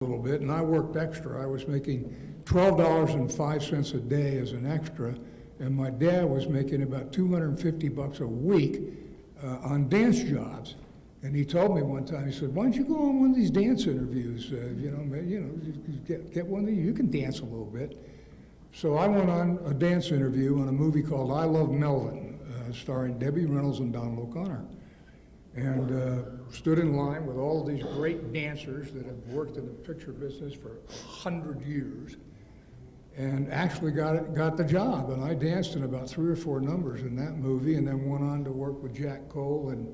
a little bit, and I worked extra. I was making $12.05 a day as an extra, and my dad was making about $250 a week on dance jobs. And he told me one time, he said, "Why don't you go on one of these dance interviews? Get one of these. You can dance a little bit." So I went on a dance interview on a movie called I Love Melvin, starring Debbie Reynolds and Donald O'Connor. And stood in line with all of these great dancers that have worked in the picture business for 100 years, and actually got the job. And I danced in about 3 or 4 numbers in that movie, and then went on to work with Jack Cole and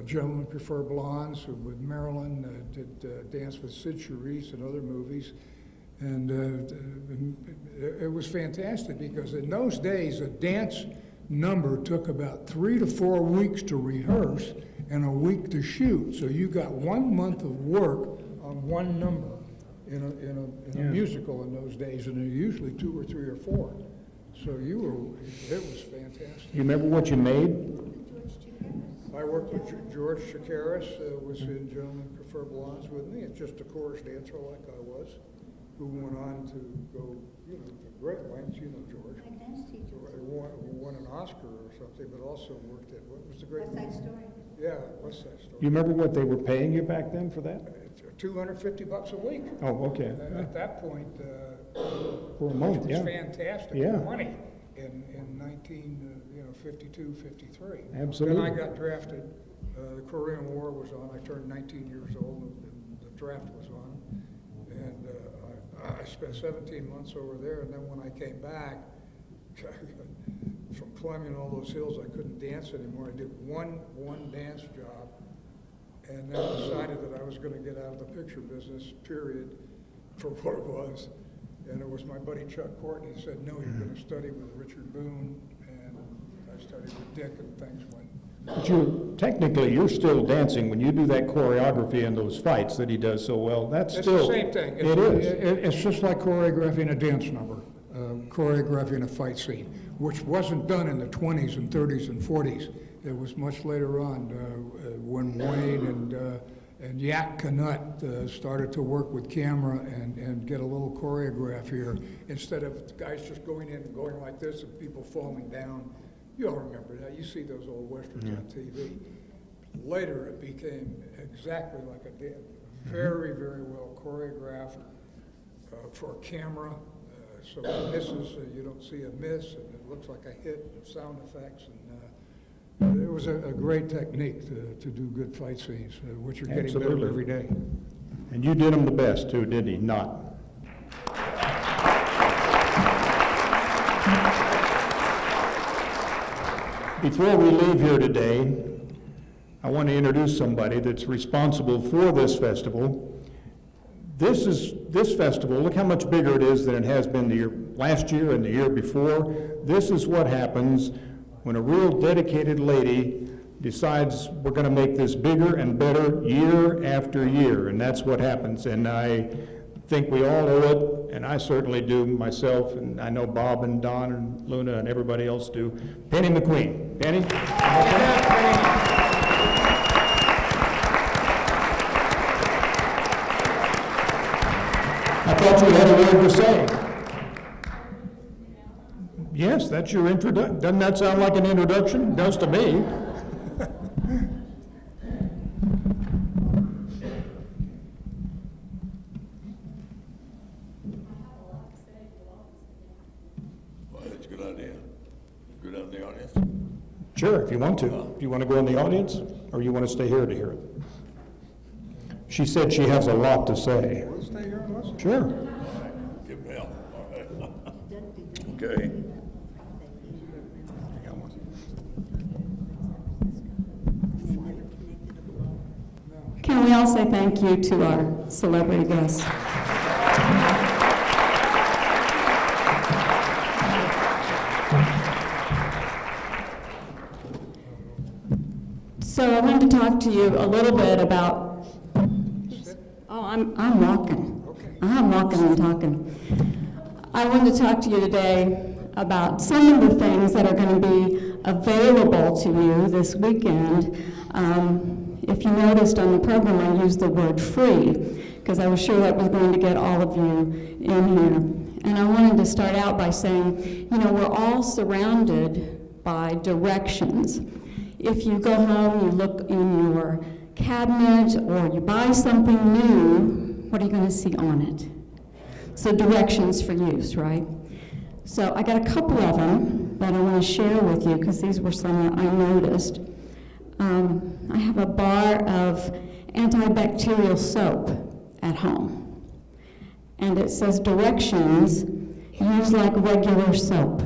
Gentlemen Prefer Blondes, with Marilyn, did dance with Sid Charisse and other movies. And it was fantastic, because in those days, a dance number took about 3 to 4 weeks to rehearse and a week to shoot. So you got 1 month of work on one number in a musical in those days, and they're usually 2 or 3 or 4. So it was fantastic. You remember what you made? I worked with George Chakiris, was in Gentlemen Prefer Blondes with me, and just a chorus dancer like I was, who went on to go, to great lengths, George. My dance teacher. Won an Oscar or something, but also worked at, what was the great? West Side Story. Yeah, West Side Story. You remember what they were paying you back then for that? $250 a week. Oh, okay. At that point, For a month, it was yeah. fantastic Yeah. money in 1952, 53. Absolutely. Then I got drafted. The Korean War was on. I turned 19 years old, and the draft was on. And I spent 17 months over there, and then when I came back, from climbing all those hills, I couldn't dance anymore. I did one dance job, and then decided that I was going to get out of the picture business, period, for what it was. And it was my buddy Chuck Courtney said, "No, you're going to study with Richard Boone," and I studied with Dick, and things went. But you're still dancing when you do that choreography and those fights that he does so well. That's It's still the same thing. It's just like choreographing a dance number, choreographing a fight scene, which wasn't done in the 20s and 30s and 40s. It was much later on when Wayne and Yak Canutt started to work with camera and get a little choreograph here, instead of guys just going in and going like this and people falling down. You all remember that. You see those old westerns on TV. Later, it became exactly like a dance. Very, very well choreographed for camera. So it misses, you don't see a miss, and it looks like a hit, and sound effects. And it was a great technique to do good fight scenes, which are getting Absolutely. better every day. And you did them the best too, didn't he? Not. Before we leave here today, I want to introduce somebody that's responsible for this festival. This festival, look how much bigger it is than it has been the last year and the year before. This is what happens when a real dedicated lady decides we're going to make this bigger and better year after year, and that's what happens. And I think we all owe it, and I certainly do myself, and I know Bob and Don and Luna and everybody else do. Penny Mclean. Penny? I thought you had a word to say. Yes, that's your introduction. Doesn't that sound like an introduction? It does to me. Well, that's a good idea. Go down in the audience. Sure, if you want to. Do you want to go in the audience, or you want to stay here to hear it? She said she has a lot to say. We'll stay here and listen. Sure. Give them hell. All right. Okay. Can we all say thank you to our celebrity guests? So I wanted to talk to you a little bit about, I'm walking. I'm walking and talking. I wanted to talk to you today about some of the things that are going to be available to you this weekend. If you noticed on the program, I used the word free, because I was sure that was going to get all of you in here. And I wanted to start out by saying, you know, we're all surrounded by directions. If you go home, you look in your cabinet, or you buy something new, what are you going to see on it? So directions for use, right? So I got a couple of them that I want to share with you, because these were some that I noticed. I have a bar of antibacterial soap at home, and it says directions, use like regular soap.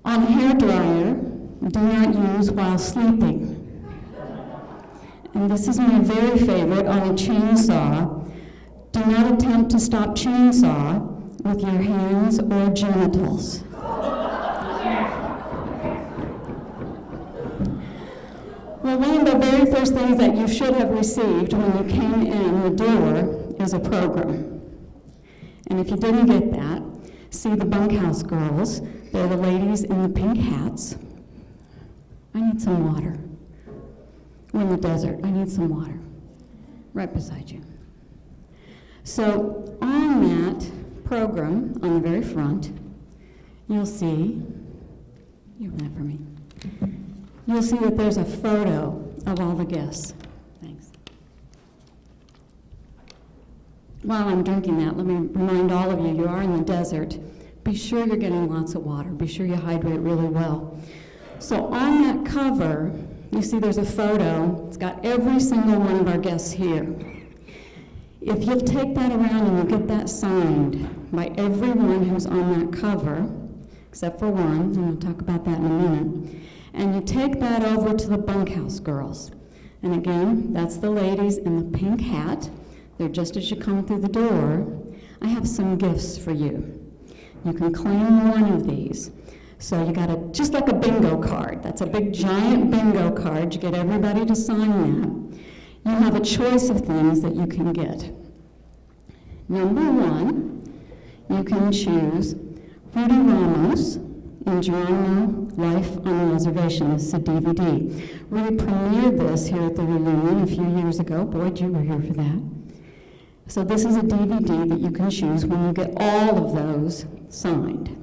On a hairdryer, do not use while sleeping. And this is my very favorite, on a chainsaw, do not attempt to stop chainsaw with your hands or genitals. Well, one of the very first things that you should have received when you came in the door is a program. And if you didn't get that, see the bunkhouse girls. They're the ladies in the pink hats. I need some water. We're in the desert. I need some water. Right beside you. So on that program, on the very front, you'll see, you have that for me. You'll see that there's a photo of all the guests. Thanks. While I'm drinking that, let me remind all of you, you are in the desert. Be sure you're getting lots of water. Be sure you hydrate really well. So on that cover, you see there's a photo. It's got every single one of our guests here. If you'll take that around and you'll get that signed by everyone who's on that cover, except for one, and we'll talk about that in a minute, and you take that over to the bunkhouse girls. And again, that's the ladies in the pink hat. They're just as you come through the door. I have some gifts for you. You can claim one of these. So you got just like a bingo card. That's a big giant bingo card. You get everybody to sign that. You have a choice of things that you can get. Number one, you can choose Rudy Ramos in Geronimo, Life on the Reservation. This is a DVD. Rudy premiered this here at the reunion a few years ago. Boyd, you were here for that. So this is a DVD that you can choose when you get all of those signed.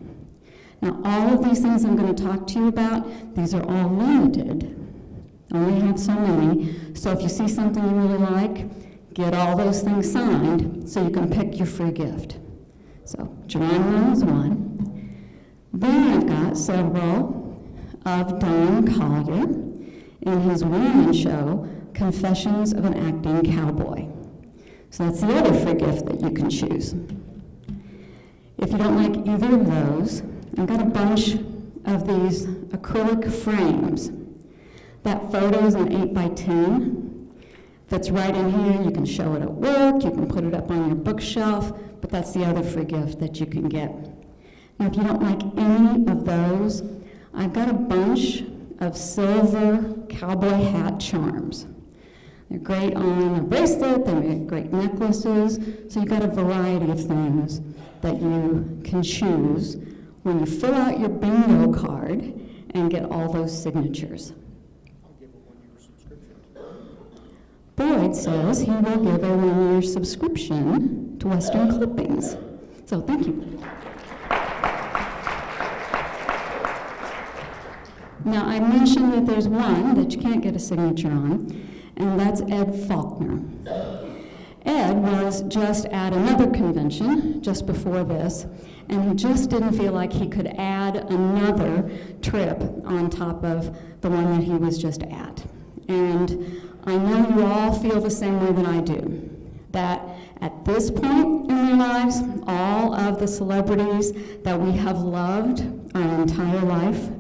Now, all of these things I'm going to talk to you about, these are all limited. Only have so many. So if you see something you really like, get all those things signed so you can pick your free gift. So Geronimo is one. Then I've got several of Don Collier in his one-man show, Confessions of an Acting Cowboy. So that's the other free gift that you can choose. If you don't like either of those, I've got a bunch of these acrylic frames. That photo is an 8x10. Fits right in here. You can show it at work. You can put it up on your bookshelf. But that's the other free gift that you can get. Now, if you don't like any of those, I've got a bunch of silver cowboy hat charms. They're great on a bracelet. They make great necklaces. So you've got a variety of things that you can choose when you fill out your bingo card and get all those signatures. Boyd says he will give a one-year subscription to Western Clippings. So thank you. Now, I mentioned that there's one that you can't get a signature on, and that's Ed Faulkner. Ed was just at another convention just before this, and he just didn't feel like he could add another trip on top of the one that he was just at. And I know you all feel the same way that I do, that at this point in their lives, all of the celebrities that we have loved our entire life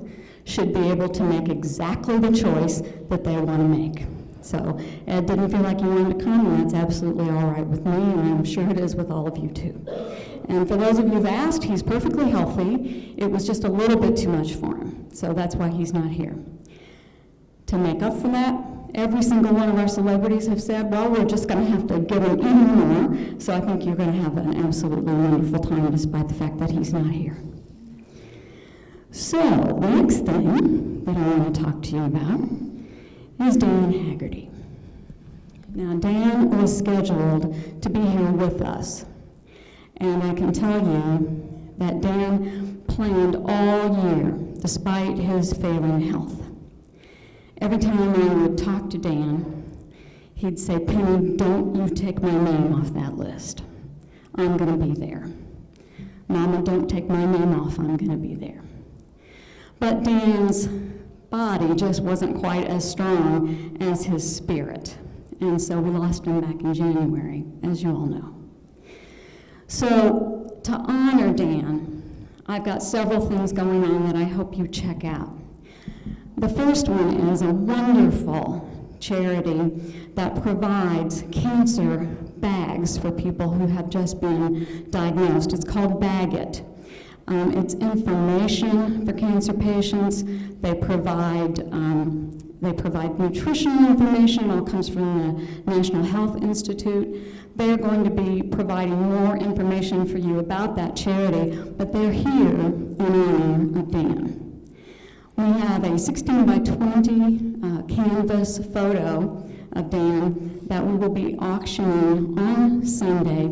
should be able to make exactly the choice that they want to make. So Ed didn't feel like he wanted to come, and that's absolutely all right with me, and I'm sure it is with all of you too. And for those of you who've asked, he's perfectly healthy. It was just a little bit too much for him, so that's why he's not here. To make up for that, every single one of our celebrities have said, well, we're just going to have to give him even more, so I think you're going to have an absolutely wonderful time despite the fact that he's not here. So the next thing that I want to talk to you about is Dan Haggerty. Now, Dan was scheduled to be here with us, and I can tell you that Dan planned all year, despite his failing health. Every time I would talk to Dan, he'd say, "Penny, don't you take my name off that list. I'm going to be there. Mama, don't take my name off. I'm going to be there." But Dan's body just wasn't quite as strong as his spirit. And so we lost him back in January, as you all know. So to honor Dan, I've got several things going on that I hope you check out. The first one is a wonderful charity that provides cancer bags for people who have just been diagnosed. It's called Bag It. It's information for cancer patients. They provide nutritional information. It all comes from the National Health Institute. They're going to be providing more information for you about that charity, but they're here in honor of Dan. We have a 16 by 20 canvas photo of Dan that we will be auctioning on Sunday,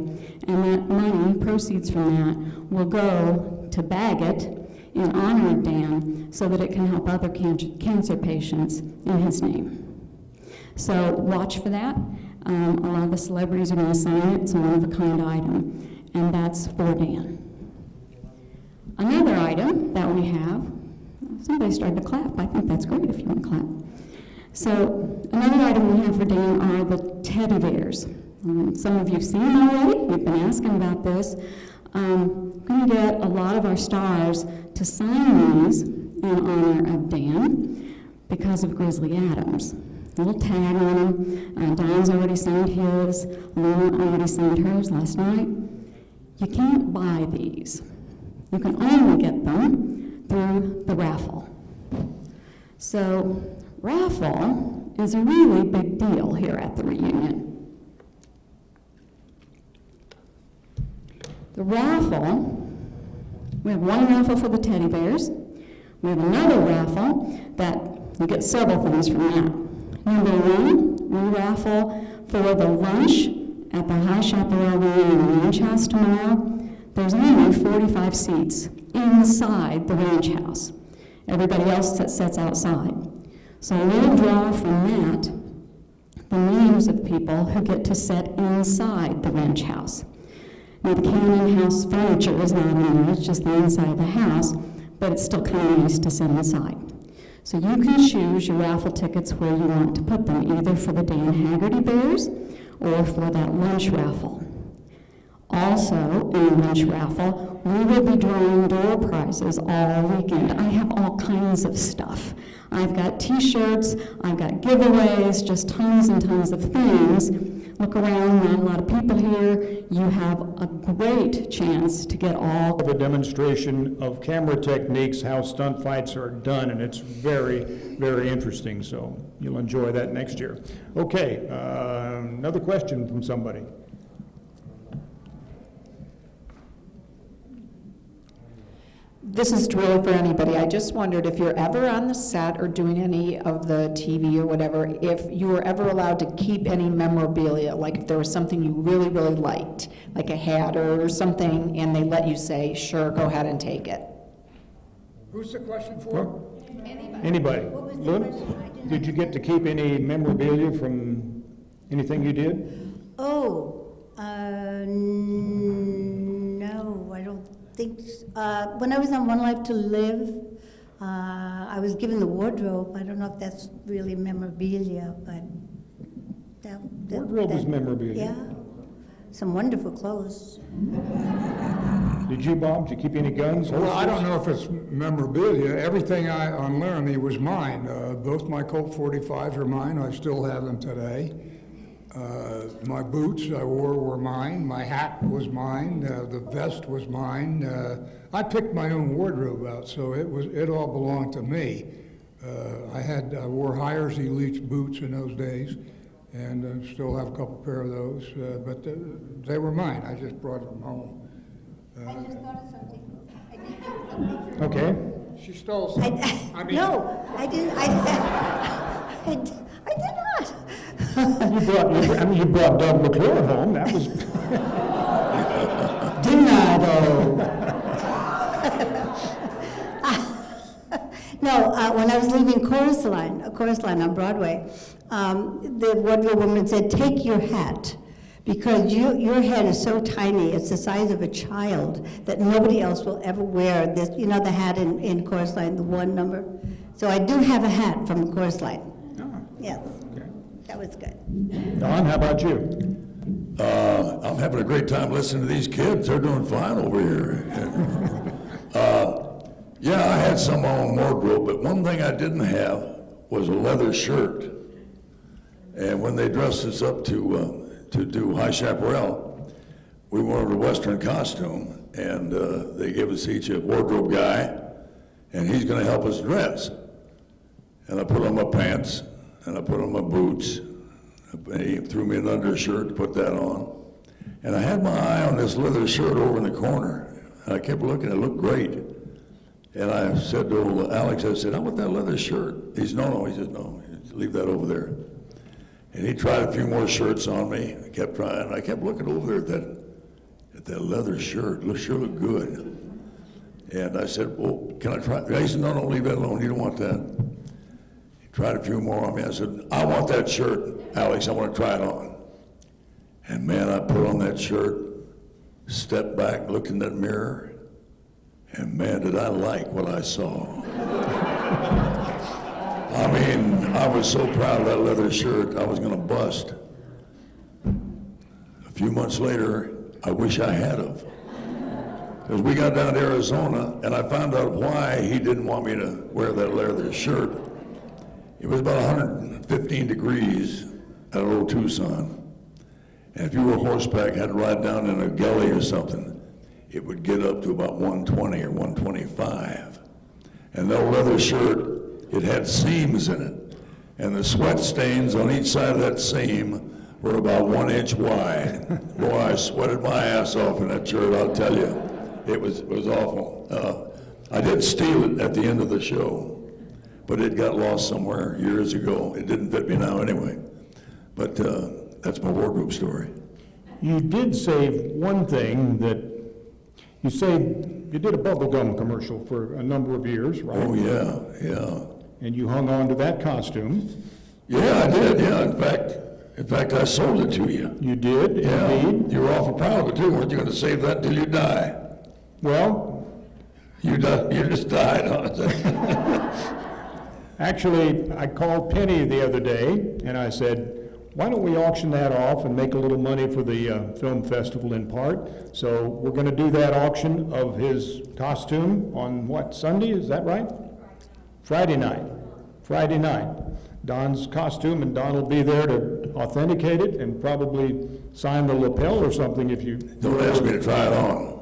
and that money, proceeds from that, will go to Bag It in honor of Dan so that it can help other cancer patients in his name. So watch for that. A lot of the celebrities are going to sign it. It's a one-of-a-kind item, and that's for Dan. Another item that we have, somebody started to clap. I think that's great if you want to clap. So another item we have for Dan are the teddy bears. Some of you have seen them already. You've been asking about this. We're going to get a lot of our stars to sign these in honor of Dan because of Grizzly Adams. A little tag on them. Don's already signed his. Luna already signed hers last night. You can't buy these. You can only get them through the raffle. So raffle is a really big deal here at the reunion. The raffle, we have one raffle for the teddy bears. We have another raffle that you get several things from that. Number one, we raffle for the lunch at the High Chaparral Reunion Ranch House tomorrow. There's only 45 seats inside the ranch house. Everybody else sits outside. So we'll draw from that the names of people who get to sit inside the ranch house. Now, the Cannon House furniture is not in there, it's just the inside of the house, but it's still kind of nice to sit inside. So you can choose your raffle tickets where you want to put them, either for the Dan Haggerty Bears or for that lunch raffle. Also, in the lunch raffle, we will be drawing door prizes all weekend. I have all kinds of stuff. I've got t-shirts, I've got giveaways, just tons and tons of things. Look around, not a lot of people here. You have a great chance to get all The demonstration of camera techniques, how stunt fights are done, and it's very, very interesting, so you'll enjoy that next year. Okay, another question from somebody. This is really for anybody. I just wondered if you're ever on the set or doing any of the TV or whatever, if you were ever allowed to keep any memorabilia, like if there was something you really, really liked, like a hat or something, and they let you say, sure, go ahead and take it. Who's the question for? Anybody? Lynn, did you get to keep any memorabilia from anything you did? Oh, no, I don't think so. When I was on One Life to Live, I was given the wardrobe. I don't know if that's really memorabilia, but Wardrobe is memorabilia. Yeah, some wonderful clothes. Did you, Bob? Did you keep any guns? Well, I don't holsters? know if it's memorabilia. Everything on Laramie was mine. Both my Colt 45s are mine. I still have them today. My boots I wore were mine. My hat was mine. The vest was mine. I picked my own wardrobe out, so it all belonged to me. I wore Hires Elite boots in those days, and still have a couple pair of those. But they were mine. I just brought them home. I just thought of something. I did take a picture. Okay. She stole some. No, I didn't. I did not. You brought Doug McClure home, that was, Didn't I, though? No, when I was leaving Chorus Line on Broadway, the wardrobe woman said, "Take your hat, because your head is so tiny, it's the size of a child, that nobody else will ever wear this, you know, the hat in Chorus Line, the one number." So I do have a hat from Chorus Line. Yes, that was good. Don, how about you? I'm having a great time listening to these kids. They're doing fine over here. Yeah, I had some on wardrobe, but one thing I didn't have was a leather shirt. And when they dressed us up to do High Chaparral, we wanted a Western costume, and they gave us each a wardrobe guy, and he's going to help us dress. And I put on my pants, and I put on my boots. He threw me an undershirt to put that on. And I had my eye on this leather shirt over in the corner. And I kept looking, it looked great. And I said to old Alex, I said, "How about that leather shirt?" He said, no. He said, "No, leave that over there." And he tried a few more shirts on me. I kept trying. I kept looking over there at that leather shirt. It sure looked good. And I said, "Well, can I try?" He said, no, leave that alone. You don't want that. He tried a few more on me. I said, "I want that shirt, Alex. I want to try it on." And man, I put on that shirt, stepped back, looked in that mirror, and man, did I like what I saw. I mean, I was so proud of that leather shirt, I was going to bust. A few months later, I wish I had of. Because we got down to Arizona, and I found out why he didn't want me to wear that leather shirt. It was about 115 degrees at old Tucson. And if you were horseback, had to ride down in a gully or something, it would get up to about 120 or 125. And that leather shirt, it had seams in it. And the sweat stains on each side of that seam were about 1 inch wide. Boy, I sweated my ass off in that shirt, I'll tell you. It was awful. I did steal it at the end of the show, but it got lost somewhere years ago. It didn't fit me now anyway. But that's my wardrobe story. You did save one thing that, you did a bubblegum commercial for a number of years, right? Oh, yeah. And you hung on to that costume. Yeah, I did, yeah. In fact, I sold it to you. You did, Yeah. indeed. You were awful proud of it too. Weren't you going to save that till you die? Well, You just died on it. actually, I called Penny the other day, and I said, why don't we auction that off and make a little money for the film festival in part? So we're going to do that auction of his costume on what, Sunday, is that right? Friday night. Don's costume, and Don will be there to authenticate it and probably sign the lapel or something if you... Don't ask me to try it on.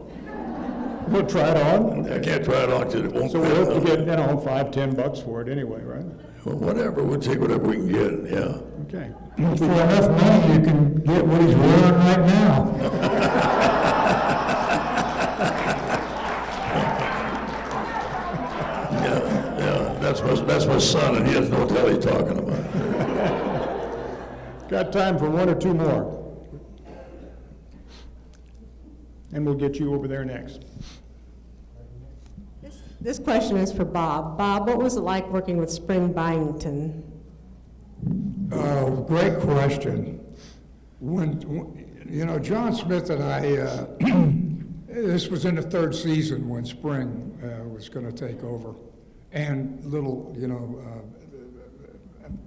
We'll try it on. I can't try it on because it won't So fit. we hope to get, $5-10 for it anyway, right? Well, whatever, we'll take whatever we can get, yeah. Okay. For enough money, you can get what he's wearing right now. Yeah, that's my son, and he doesn't know what the hell he's talking about. Got time for one or two more. And we'll get you over there next. This question is for Bob. Bob, what was it like working with Spring Byington? Great question. John Smith and I, this was in the third season when Spring was going to take over. And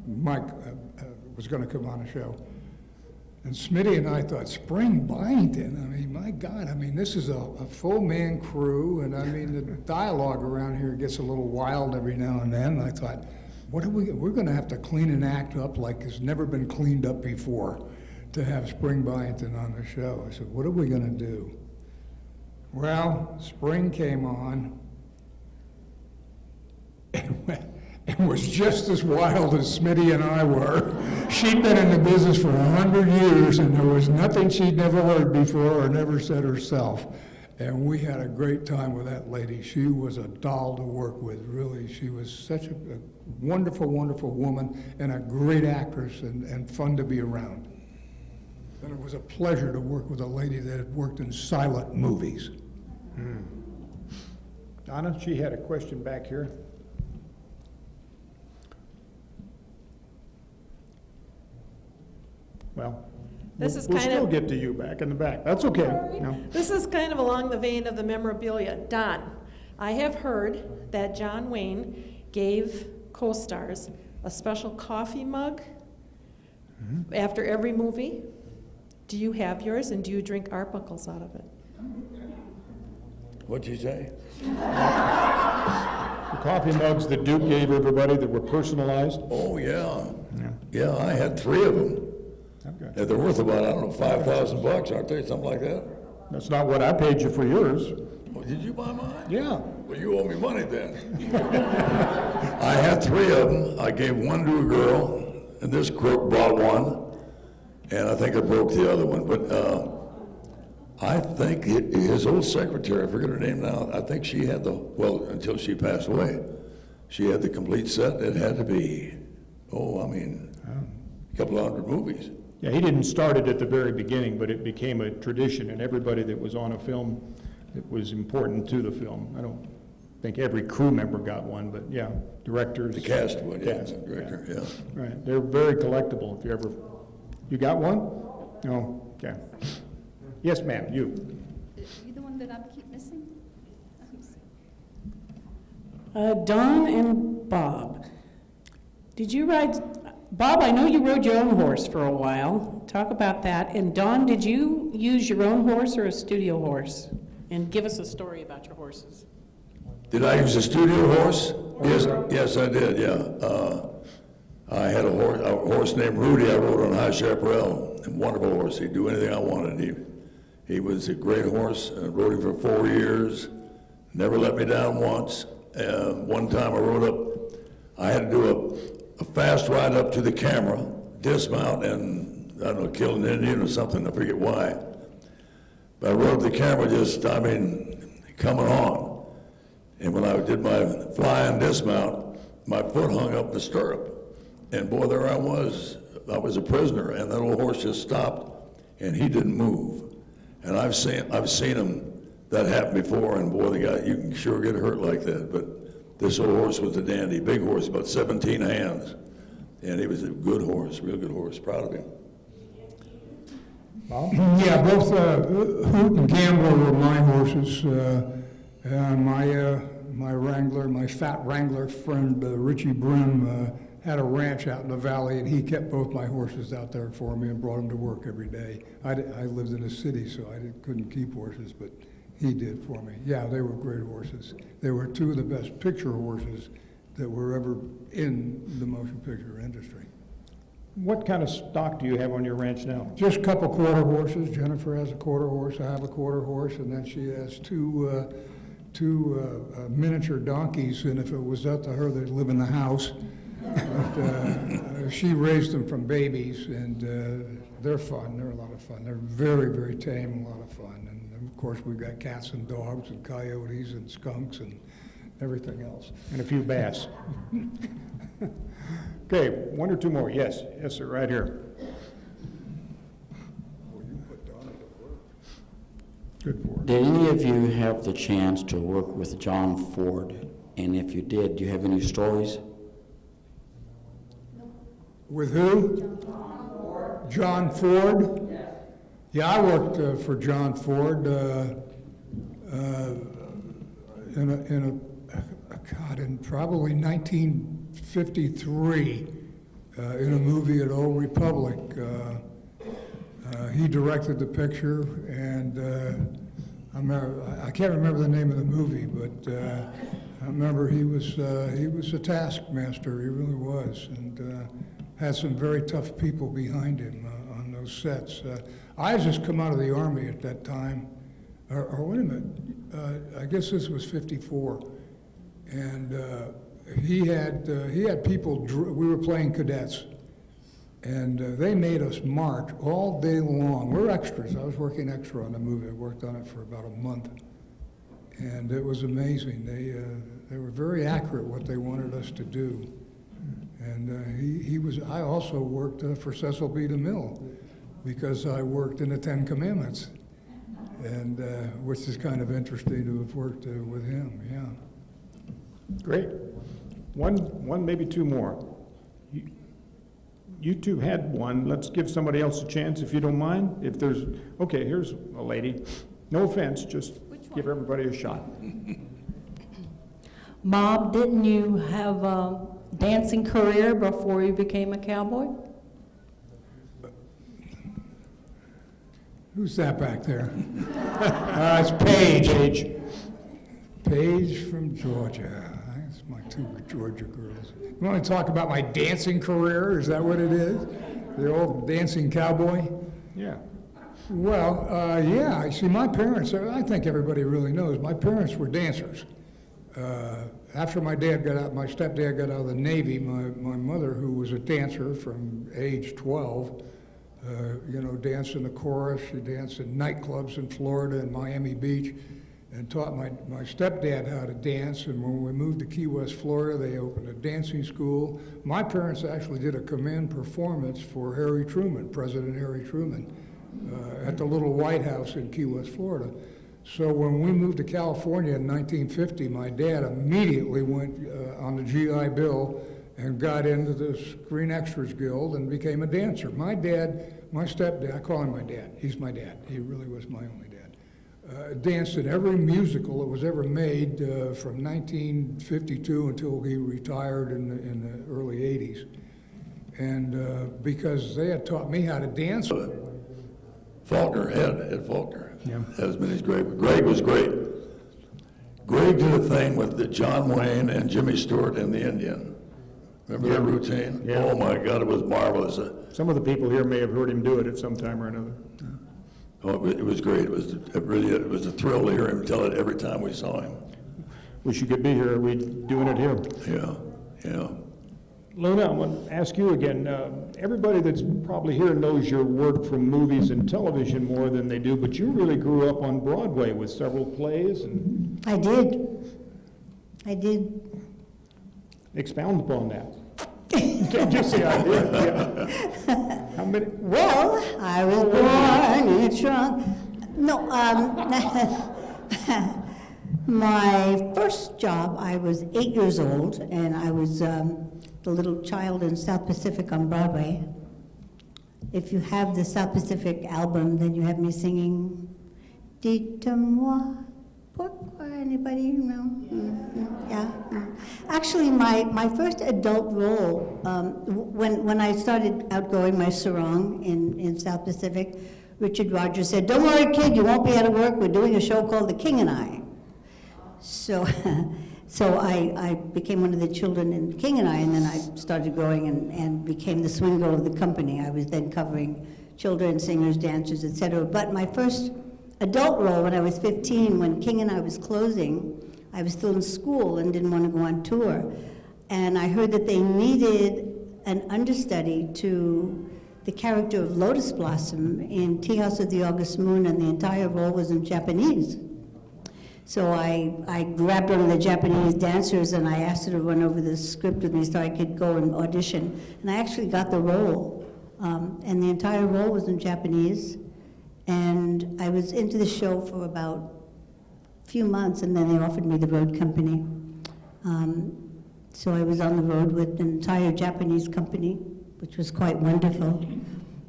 Mike was going to come on the show. And Smitty and I thought, Spring Byington, my God, this is a full man crew, and the dialogue around here gets a little wild every now and then. And I thought, we're going to have to clean an act up like it's never been cleaned up before to have Spring Byington on the show. I said, what are we going to do? Well, Spring came on. It was just as wild as Smitty and I were. She'd been in the business for 100 years, and there was nothing she'd never heard before or never said herself. And we had a great time with that lady. She was a doll to work with, really. She was such a wonderful, wonderful woman and a great actress and fun to be around. And it was a pleasure to work with a lady that had worked in silent movies. Donna, she had a question back here. Well, This is we'll kind still of- get to you back in the back. That's okay. No. This is kind of along the vein of the memorabilia. Don, I have heard that John Wayne gave co-stars a special coffee mug after every movie. Do you have yours, and do you drink Arbuckles out of it? What'd you say? The coffee mugs that Duke gave everybody that were personalized. Oh, yeah. Yeah. Yeah, I had 3 of them. Okay. Yeah, they're worth about, I don't know, $5,000, aren't they? Something like that? That's not what I paid you for yours. Oh, did you buy mine? Yeah. Well, you owe me money then. I had 3 of them. I gave one to a girl, and this crook bought one, and I think I broke the other one. But I think his old secretary, I forget her name now, I think she had until she passed away, she had the complete set. It had to be, a couple of 100 movies. Yeah, he didn't start it at the very beginning, but it became a tradition, and everybody that was on a film that was important to the film. I don't think every crew member got one, but yeah, directors. The cast would, yeah, Cast, the director, yeah. Right, they're very collectible if you got one? No, okay. Yes, ma'am, you. You the one that I keep missing? Don and Bob, did you ride, Bob, I know you rode your own horse for a while. Talk about that. And Don, did you use your own horse or a studio horse? And give us a story about your horses. Did I use a studio horse? Yes, I did, yeah. I had a horse named Rudy I rode on High Chaparral, a wonderful horse. He'd do anything I wanted. He was a great horse. I rode him for 4 years, never let me down once. One time I had to do a fast ride up to the camera, dismount, and, I don't know, kill an Indian or something, I forget why. But I rode the camera coming on. And when I did my fly and dismount, my foot hung up the stirrup. And boy, there I was a prisoner, and that old horse just stopped, and he didn't move. And I've seen him, that happen before, and boy, you can sure get hurt like that. But this old horse was a dandy, big horse, about 17 hands. And he was a good horse, real good horse, proud of him. Bob? Yeah, both Hoot and Gambler were my horses. My wrangler, my fat wrangler friend Richie Brim had a ranch out in the valley, and he kept both my horses out there for me and brought them to work every day. I lived in a city, so I couldn't keep horses, but he did for me. Yeah, they were great horses. They were 2 of the best picture horses that were ever in the motion picture industry. What kind of stock do you have on your ranch now? Just a couple quarter horses. Jennifer has a quarter horse. I have a quarter horse, and then she has two miniature donkeys. And if it was up to her, they'd live in the house. But she raised them from babies, and they're fun. They're a lot of fun. They're very, very tame, a lot of fun. And of course, we've got cats and dogs and coyotes and skunks and everything else. And a few bass. Okay, 1 or 2 more. Yes, sir, right here. Good for it. Did any of you have the chance to work with John Ford? And if you did, do you have any stories? With who? John Ford. Yeah, I worked for John Ford in probably 1953 in a movie at Old Republic. He directed the picture, and I can't remember the name of the movie, but I remember he was a taskmaster. He really was, and had some very tough people behind him on those sets. I had just come out of the Army at that time, or wait a minute, I guess this was '54, and he had people. We were playing cadets, And they made us march all day long. We're extras. I was working extra on the movie. I worked on it for about a month. And it was amazing. They were very accurate what they wanted us to do. And I also worked for Cecil B. DeMille because I worked in the Ten Commandments. And which is kind of interesting to have worked with him, yeah. Great. One, maybe two more. You two had one. Let's give somebody else a chance if you don't mind. If there's, okay, here's a lady. No offense, just give everybody a shot. Bob, didn't you have a dancing career before you became a cowboy? Who's that back there? It's Paige. Paige from Georgia. That's my two Georgia girls. You want to talk about my dancing career? Is that what it is? The old dancing cowboy? Yeah. Well, yeah. See, my parents, I think everybody really knows, my parents were dancers. After my stepdad got out of the Navy, my mother, who was a dancer from age 12, danced in the chorus. She danced in nightclubs in Florida and Miami Beach, and taught my stepdad how to dance. And when we moved to Key West, Florida, they opened a dancing school. My parents actually did a command performance for Harry Truman, President Harry Truman, at the little White House in Key West, Florida. So when we moved to California in 1950, my dad immediately went on the GI Bill and got into the Screen Extras Guild and became a dancer. My stepdad, I call him my dad. He's my dad. He really was my only dad. Danced in every musical that was ever made from 1952 until he retired in the early 80s. And because they had taught me how to dance. Faulkner, Ed Faulkner. Yeah. Has been his great. Greg was great. Greg did a thing with the John Wayne and Jimmy Stewart and the Indian. Remember that routine? Yeah. Oh my God, it was marvelous. Some of the people here may have heard him do it at some time or another. Oh, it was great. It was a thrill to hear him tell it every time we saw him. Wish you could be here. We're doing it here. Yeah. Luna, I want to ask you again. Everybody that's probably here knows your work from movies and television more than they do, but you really grew up on Broadway with several plays. And I did. Expound upon that. Can't just say I did. Yeah. How many? Well, I was born in a trunk. No, my first job, I was 8 years old, and I was the little child in South Pacific on Broadway. If you have the South Pacific album, then you have me singing, Dites-moi, pourquoi, anybody know? Yeah. Actually, my first adult role, when I started outgoing my sarong in South Pacific, Richard Rogers said, "Don't worry, kid, you won't be out of work. We're doing a show called The King and I." So I became one of the children in King and I, and then I started growing and became the swing girl of the company. I was then covering children, singers, dancers, etc. But my first adult role when I was 15, when King and I was closing, I was still in school and didn't want to go on tour. And I heard that they needed an understudy to the character of Lotus Blossom in Tea House of the August Moon, and the entire role was in Japanese. So I grabbed one of the Japanese dancers and I asked her to run over the script with me so I could go and audition. And I actually got the role. And the entire role was in Japanese. And I was into the show for about a few months, and then they offered me the road company. So I was on the road with an entire Japanese company, which was quite wonderful.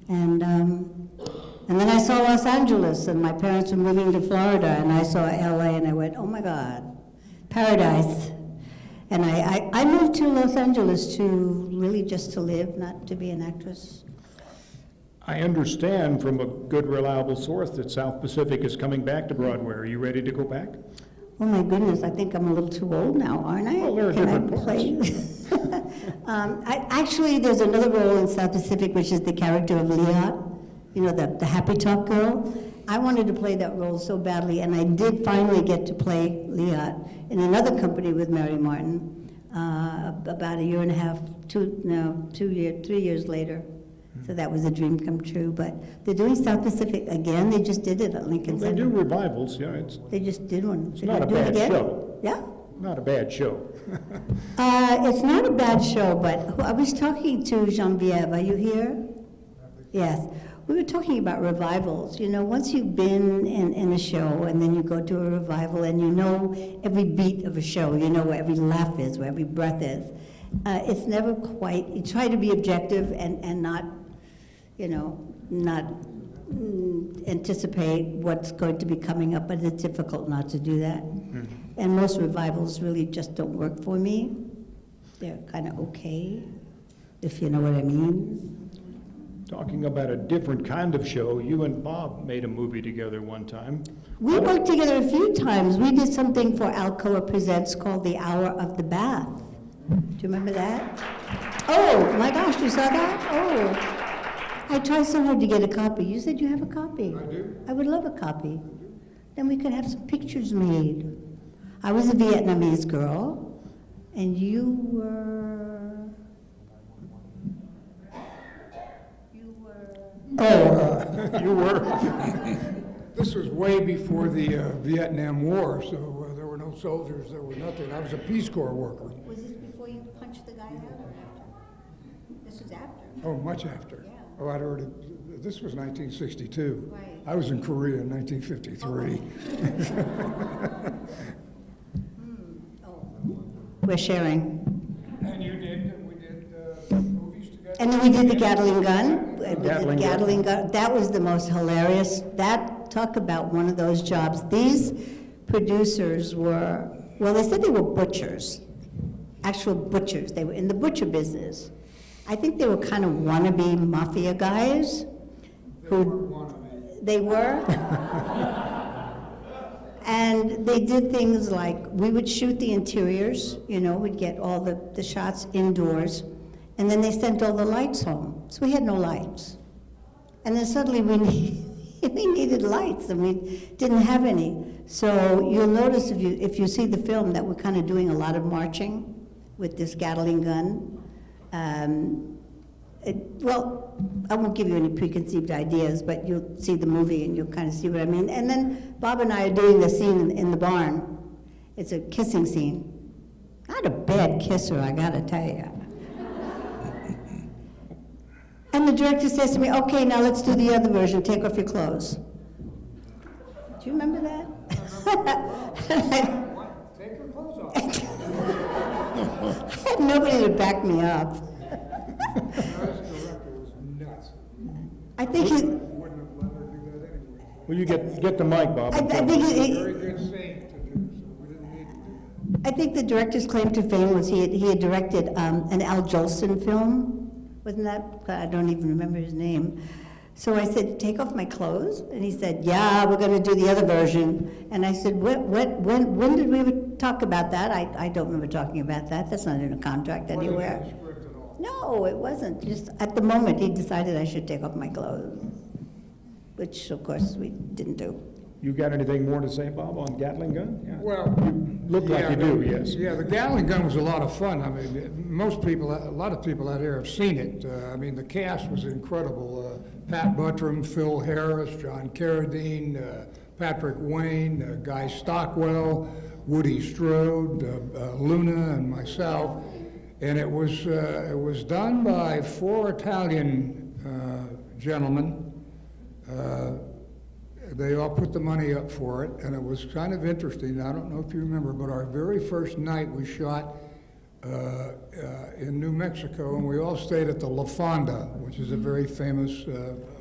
And then I saw Los Angeles, and my parents were moving to Florida, and I saw LA, and I went, oh my God, paradise. And I moved to Los Angeles to really just to live, not to be an actress. I understand from a good, reliable source that South Pacific is coming back to Broadway. Are you ready to go back? Oh my goodness, I think I'm a little too old now, aren't I? Well, there are different parts. Actually, there's another role in South Pacific, which is the character of Leah, you know, the happy talk girl. I wanted to play that role so badly, and I did finally get to play Leah in another company with Mary Martin about a year and a half, 3 years later. So that was a dream come true, but they're doing South Pacific again, they just did it at Lincoln They do Center. revivals, yeah, it's They just did one. It's They're not a gonna do it bad again? show. Yeah? not a bad show. It's not a bad show, but I was talking to Genevieve, are you here? Yes. We were talking about revivals. You know, once you've been in a show and then you go to a revival and you know every beat of a show, you know where every laugh is, where every breath is, it's never quite, you try to be objective and not, you know, not anticipate what's going to be coming up, but it's difficult not to do that. And most revivals really just don't work for me. They're kind of okay, if you know what I mean. Talking about a different kind of show, you and Bob made a movie together one time. We worked together a few times. We did something for Alcoa Presents called The Hour of the Bath. Do you remember that? Oh, my gosh, you saw that? Oh. I tried so hard to get a copy. You said you have a copy. I do. I would love a copy. Then we could have some pictures made. I was a Vietnamese girl, and you were... You were? This was way before the Vietnam War, so there were no soldiers, there was nothing. I was a Peace Corps worker. Was this before you punched the guy out or after? This was after. Oh, much after. Yeah. Oh, I'd already, this was 1962. Right. I was in Korea in 1953. We're sharing. And you did, and we did movies together? And then we did the Gatling gun. We did the Gatling gun. Gatling gun. That was the most hilarious. Talk about one of those jobs. These producers were, well, they said they were butchers, actual butchers. They were in the butcher business. I think they were kind of wannabe mafia guys. They were. And they did things like, we would shoot the interiors, you know, we'd get all the shots indoors, and then they sent all the lights home. So we had no lights. And then suddenly we needed lights, and we didn't have any. So you'll notice if you see the film that we're kind of doing a lot of marching with this Gatling gun. Well, I won't give you any preconceived ideas, but you'll see the movie and you'll kind of see what I mean. And then Bob and I are doing the scene in the barn. It's a kissing scene. Not a bad kisser, I gotta tell you. And the director says to me, okay, now let's do the other version, take off your clothes. Do you remember that? Take your clothes off. I had nobody to back me up. This director was nuts. I think he, Wouldn't have let her do that anyway. Will you get the mic, Bob? I think Very good scene to do, so we didn't need to do that. I think the director's claim to fame was he had directed an Al Jolson film. Wasn't that? I don't even remember his name. So I said, take off my clothes? And he said, yeah, we're going to do the other version. And I said, when did we ever talk about that? I don't remember talking about that. That's not in a contract anywhere. Wasn't in the script at all. No, it wasn't. Just at the moment, he decided I should take off my clothes, which, of course, we didn't do. You got anything more to say, Bob, on Gatling gun? Yeah. Well, Look like yeah, you do, yes. Yeah, the Gatling gun was a lot of fun. I mean, a lot of people out here have seen it. I mean, the cast was incredible. Pat Buttram, Phil Harris, John Carradine, Patrick Wayne, Guy Stockwell, Woody Strode, Luna, and myself. And it was done by 4 Italian gentlemen. They all put the money up for it, and it was kind of interesting. I don't know if you remember, but our very first night we shot in New Mexico, and we all stayed at the La Fonda, which is a very famous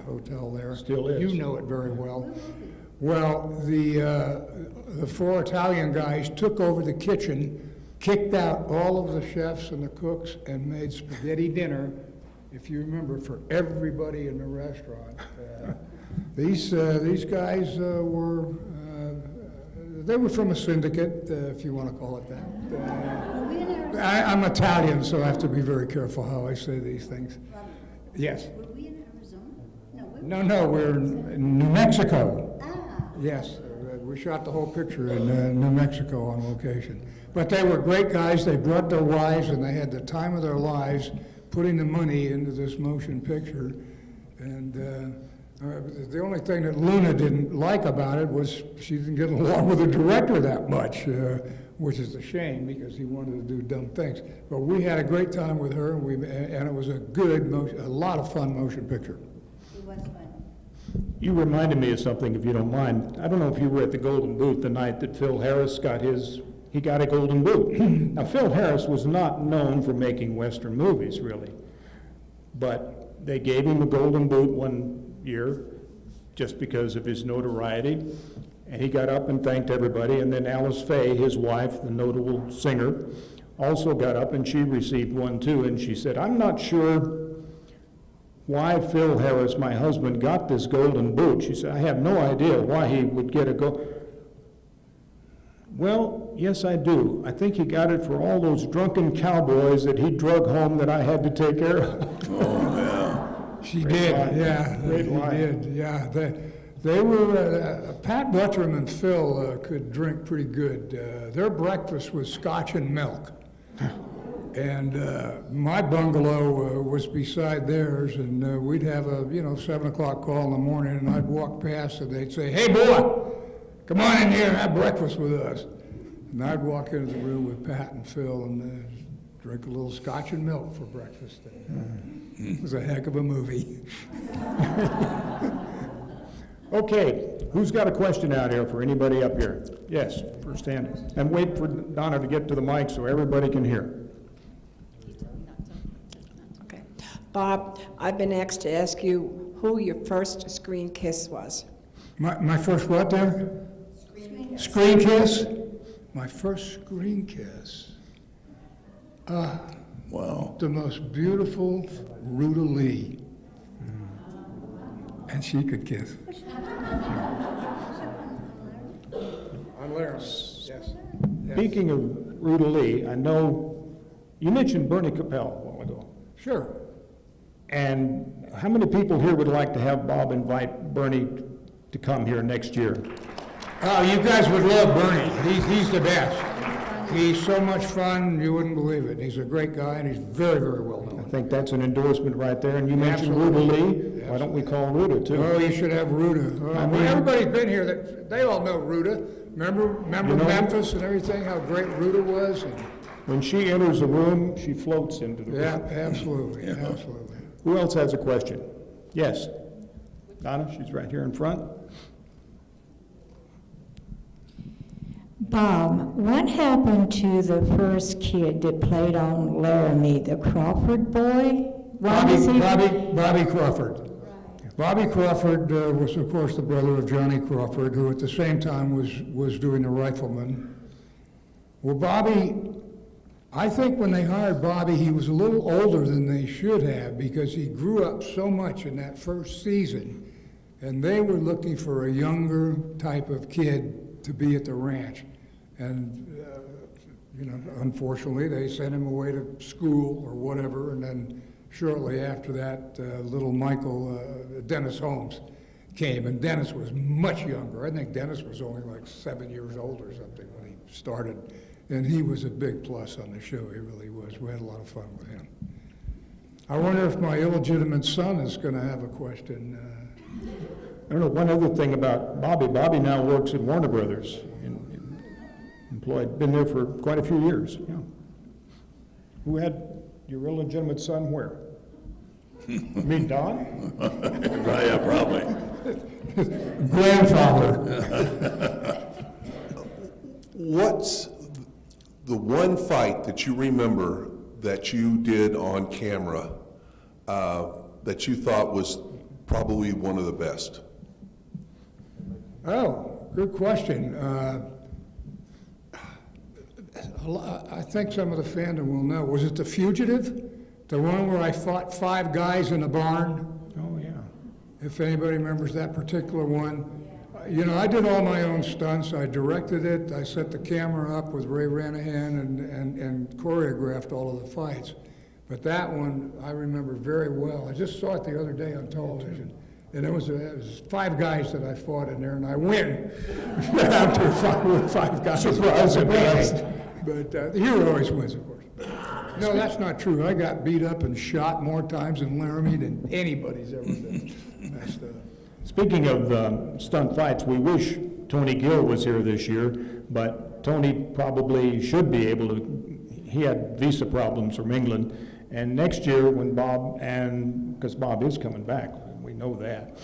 hotel there. Still is. You know it very well. Well, the 4 Italian guys took over the kitchen, kicked out all of the chefs and the cooks, and made spaghetti dinner, if you remember, for everybody in the restaurant. These guys they were from a syndicate, if you want to call it that. I'm Italian, so I have to be very careful how I say these things. Yes. Were we in Arizona? No, we're in New Mexico. Ah. Yes, we shot the whole picture in New Mexico on location. But they were great guys. They brought their wives, and they had the time of their lives putting the money into this motion picture. And the only thing that Luna didn't like about it was she didn't get along with the director that much, which is a shame because he wanted to do dumb things. But we had a great time with her, and it was a lot of fun motion picture. It was fun. You reminded me of something, if you don't mind. I don't know if you were at the Golden Boot the night that Phil Harris got he got a Golden Boot. Now, Phil Harris was not known for making Western movies, really. But they gave him a Golden Boot one year just because of his notoriety. And he got up and thanked everybody. And then Alice Faye, his wife, the notable singer, also got up and she received one too. And she said, "I'm not sure why Phil Harris, my husband, got this Golden Boot." She said, "I have no idea why he would get a Well, yes, I do. I think he got it for all those drunken cowboys that he drug home that I had to take care of." Oh, yeah. She Great did, line. yeah. Great She line. did, yeah. They were, Pat Buttram and Phil could drink pretty good. Their breakfast was scotch and milk. And my bungalow was beside theirs, and we'd have a 7 o'clock call in the morning, and I'd walk past, and they'd say, "Hey, boy, come on in here and have breakfast with us." And I'd walk into the room with Pat and Phil and drink a little scotch and milk for breakfast. It was a heck of a movie. Okay, who's got a question out here for anybody up here? Yes, first hand. And wait for Donna to get to the mic so everybody can hear. Okay. Bob, I've been asked to ask you who your first screen kiss was. My first what there? Screen kiss? My first screen kiss. Wow. The most beautiful Ruta Lee. And she could kiss. On Laris, yes. Speaking of Ruta Lee, I know you mentioned Bernie Capel a while ago. Sure. And how many people here would like to have Bob invite Bernie to come here next year? Oh, you guys would love Bernie. He's the best. He's so much fun, you wouldn't believe it. He's a great guy, and he's very, very well I known. think that's an endorsement right there. And you mentioned Ruta Absolutely. Lee. Why don't we call Ruta too? Oh, you should have Ruta. I mean- Everybody's been here, they all know Ruta. Remember You know- Memphis and everything, how great Ruta was? And- When she enters a room, she floats into the room. Yeah, absolutely, absolutely. Who else has a question? Yes. Donna, she's right here in front. Bob, what happened to the first kid that played on Laramie, the Crawford boy? Why was he? Bobby Crawford. Bobby Crawford was, of course, the brother of Johnny Crawford, who at the same time was doing the Rifleman. Well, Bobby, I think when they hired Bobby, he was a little older than they should have because he grew up so much in that first season. And they were looking for a younger type of kid to be at the ranch. And, unfortunately, they sent him away to school or whatever. And then shortly after that, little Michael, Dennis Holmes, came. And Dennis was much younger. I think Dennis was only like 7 years old or something when he started. And he was a big plus on the show, he really was. We had a lot of fun with him. I wonder if my illegitimate son is going to have a question. I don't know, one other thing about Bobby. Bobby now works at Warner Brothers, employed, been there for quite a few years. Yeah. Who had your illegitimate son where? Me, Don? Yeah, probably. Grandfather. What's the one fight that you remember that you did on camera that you thought was probably one of the best? Oh, good question. I think some of the fandom will know. Was it The Fugitive? The one where I fought 5 guys in a barn? Oh, yeah. If anybody remembers that particular one. I did all my own stunts. I directed it. I set the camera up with Ray Ranahan and choreographed all of the fights. But that one I remember very well. I just saw it the other day on television. And it was 5 guys that I fought in there, and I win after 5 guys. Surprise, surprise. But the hero always wins, of course. No, that's not true. I got beat up and shot more times in Laramie than anybody's ever been. That's the, Speaking of stunt fights, we wish Tony Gill was here this year, but Tony probably should be able to, he had visa problems from England, and next year when Bob, and, because Bob is coming back, we know that,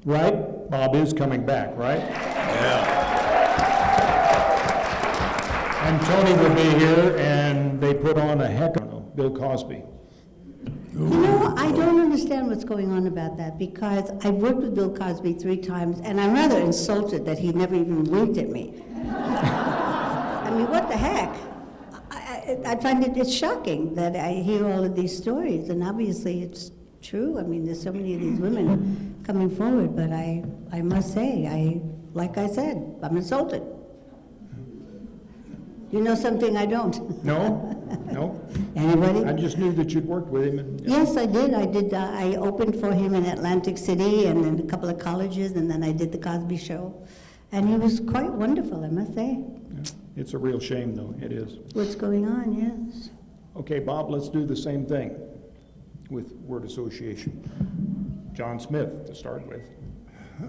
right? Bob is coming back, right? Yeah. And Tony will be here, and they put on a heck of Bill Cosby. You know, I don't understand what's going on about that, because I've worked with Bill Cosby 3 times, and I'm rather insulted that he never even winked at me. I mean, what the heck? I find it's shocking that I hear all of these stories, and obviously it's true. I mean, there's so many of these women coming forward, but I must say, like I said, I'm insulted. You know something I don't? No? No? Anybody? I just knew that you'd worked with him. And, Yes, I did. I opened for him in Atlantic City and in a couple of colleges, and then I did the Cosby Show. And he was quite wonderful, I must say. It's a real shame, though. It is. What's going on, yes. Okay, Bob, let's do the same thing with word association. John Smith, to start with.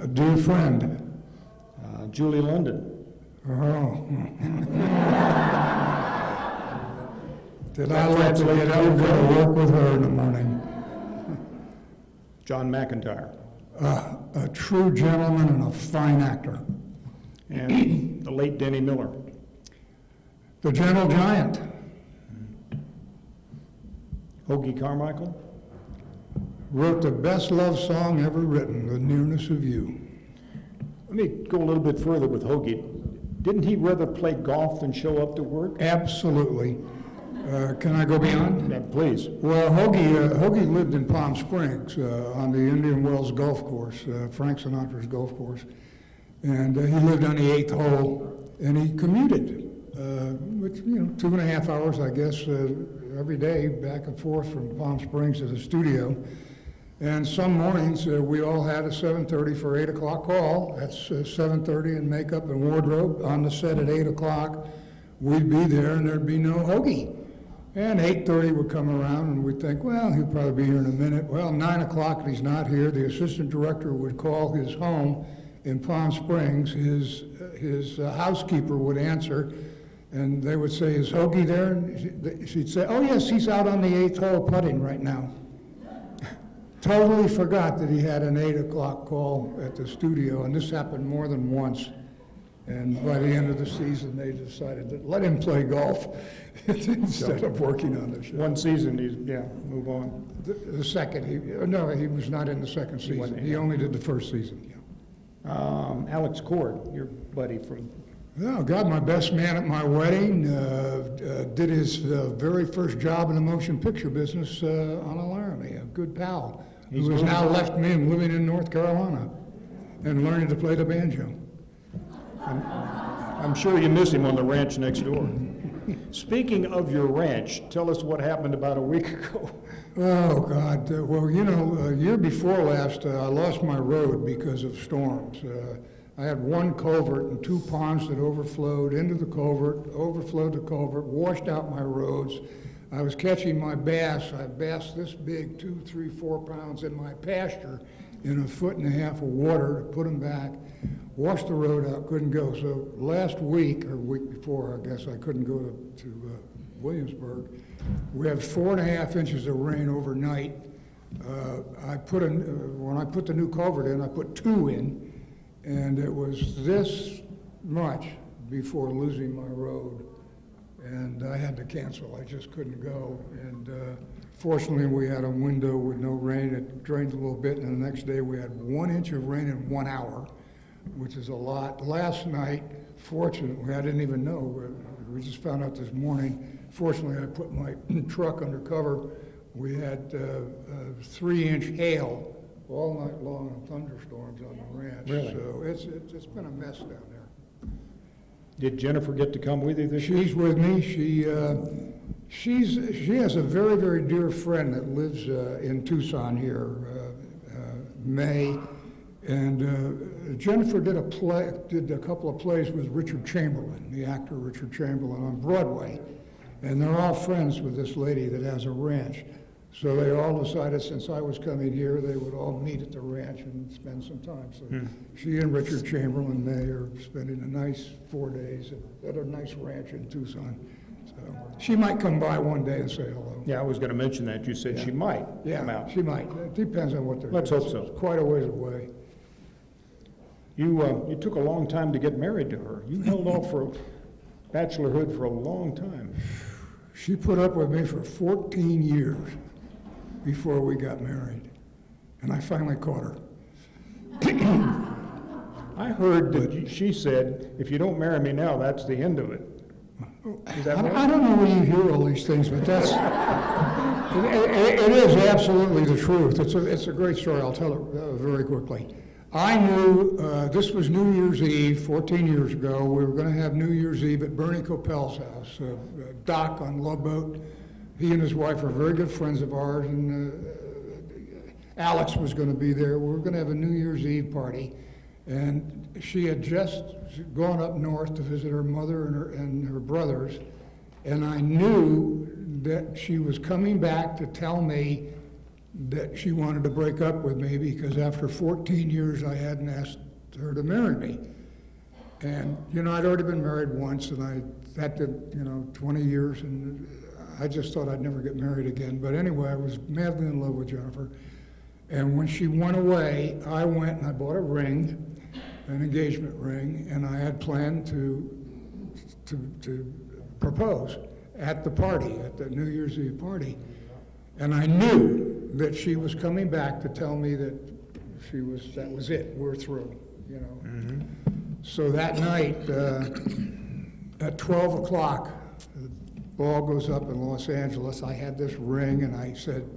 a dear friend. Julie London. Oh. Did I like to get up and go to work with her in the morning? John McIntyre. A true gentleman and a fine actor. And the late Denny Miller. The Gentle Giant. Hoagie Carmichael. Wrote the best love song ever written, The Nearness of You. Let me go a little bit further with Hoagie. Didn't he rather play golf than show up to work? Absolutely. Can I go beyond? Yeah, please. Well, Hoagie lived in Palm Springs on the Indian Wells Golf Course, Frank Sinatra's golf course. And he lived on the 8th hole, and he commuted, which, 2.5 hours, I guess, every day back and forth from Palm Springs to the studio. And some mornings, we all had a 7:30 for 8 o'clock call. That's 7:30 and makeup and wardrobe on the set at 8 o'clock. We'd be there, and there'd be no Hoagie. And 8:30 would come around, and we'd think, well, he'll probably be here in a minute. Well, 9 o'clock, and he's not here. The assistant director would call his home in Palm Springs. His housekeeper would answer, and they would say, is Hoagie there? And she'd say, oh, yes, he's out on the 8th hole putting right now. Totally forgot that he had an 8 o'clock call at the studio, and this happened more than once. And by the end of the season, they decided to let him play golf instead of working on the show. One season, move on. The second, he was not in the second season. He only did the first season. Alex Cord, your buddy from... Oh, God, my best man at my wedding, did his very first job in the motion picture business on a Laramie, a good pal, who has now left me and living in North Carolina and learning to play the banjo. I'm sure you miss him on the ranch next door. Speaking of your ranch, tell us what happened about a week ago. Oh, God. Well, a year before last, I lost my road because of storms. I had one culvert and 2 ponds that overflowed into the culvert, overflowed the culvert, washed out my roads. I was catching my bass. I bass this big, 2, 3, 4 pounds in my pasture in 1.5 foot of water to put them back. Washed the road out, couldn't go. So last week, or week before, I guess, I couldn't go to Williamsburg. We had 4.5 inches of rain overnight. When I put the new culvert in, I put 2 in, and it was this much before losing my road. And I had to cancel. I just couldn't go. And fortunately, we had a window with no rain. It drained a little bit, and the next day we had 1 inch of rain in 1 hour, which is a lot. Last night, fortunately, I didn't even know. We just found out this morning. Fortunately, I put my truck under cover. We had 3-inch hail all night long and thunderstorms on the ranch. Really? So it's been a mess down there. Did Jennifer get to come with you this year? She's with me. She has a very, very dear friend that lives in Tucson here, May. And Jennifer did a couple of plays with Richard Chamberlain, the actor Richard Chamberlain, on Broadway. And they're all friends with this lady that has a ranch. So they all decided, since I was coming here, they would all meet at the ranch and spend some time. So she and Richard Chamberlain, they are spending a nice 4 days at a nice ranch in Tucson. So she might come by one day and say hello. Yeah, I was gonna mention that. You said she might come Yeah, out. she might. It depends on what they're. Let's hope so. It's quite a ways away. You took a long time to get married to her. You held off for bachelorhood for a long time. She put up with me for 14 years before we got married, and I finally caught her. I heard that she said, if you don't marry me now, that's the end of it. Is that right? I don't know where you hear all these things, but that's, it is absolutely the truth. It's a great story. I'll tell it very quickly. I knew, this was New Year's Eve, 14 years ago. We were going to have New Year's Eve at Bernie Coppell's house, Doc on Love Boat. He and his wife are very good friends of ours, and Alex was going to be there. We were going to have a New Year's Eve party, and she had just gone up north to visit her mother and her brothers, and I knew that she was coming back to tell me that she wanted to break up with me because after 14 years I hadn't asked her to marry me. And, I'd already been married once, and that did, 20 years, and I just thought I'd never get married again. But anyway, I was madly in love with Jennifer. And when she went away, I went and I bought a ring, an engagement ring, and I had planned to propose at the party, at the New Year's Eve party. And I knew that she was coming back to tell me that that was it, we're through, So that night, at 12 o'clock, the ball goes up in Los Angeles. I had this ring, and I said,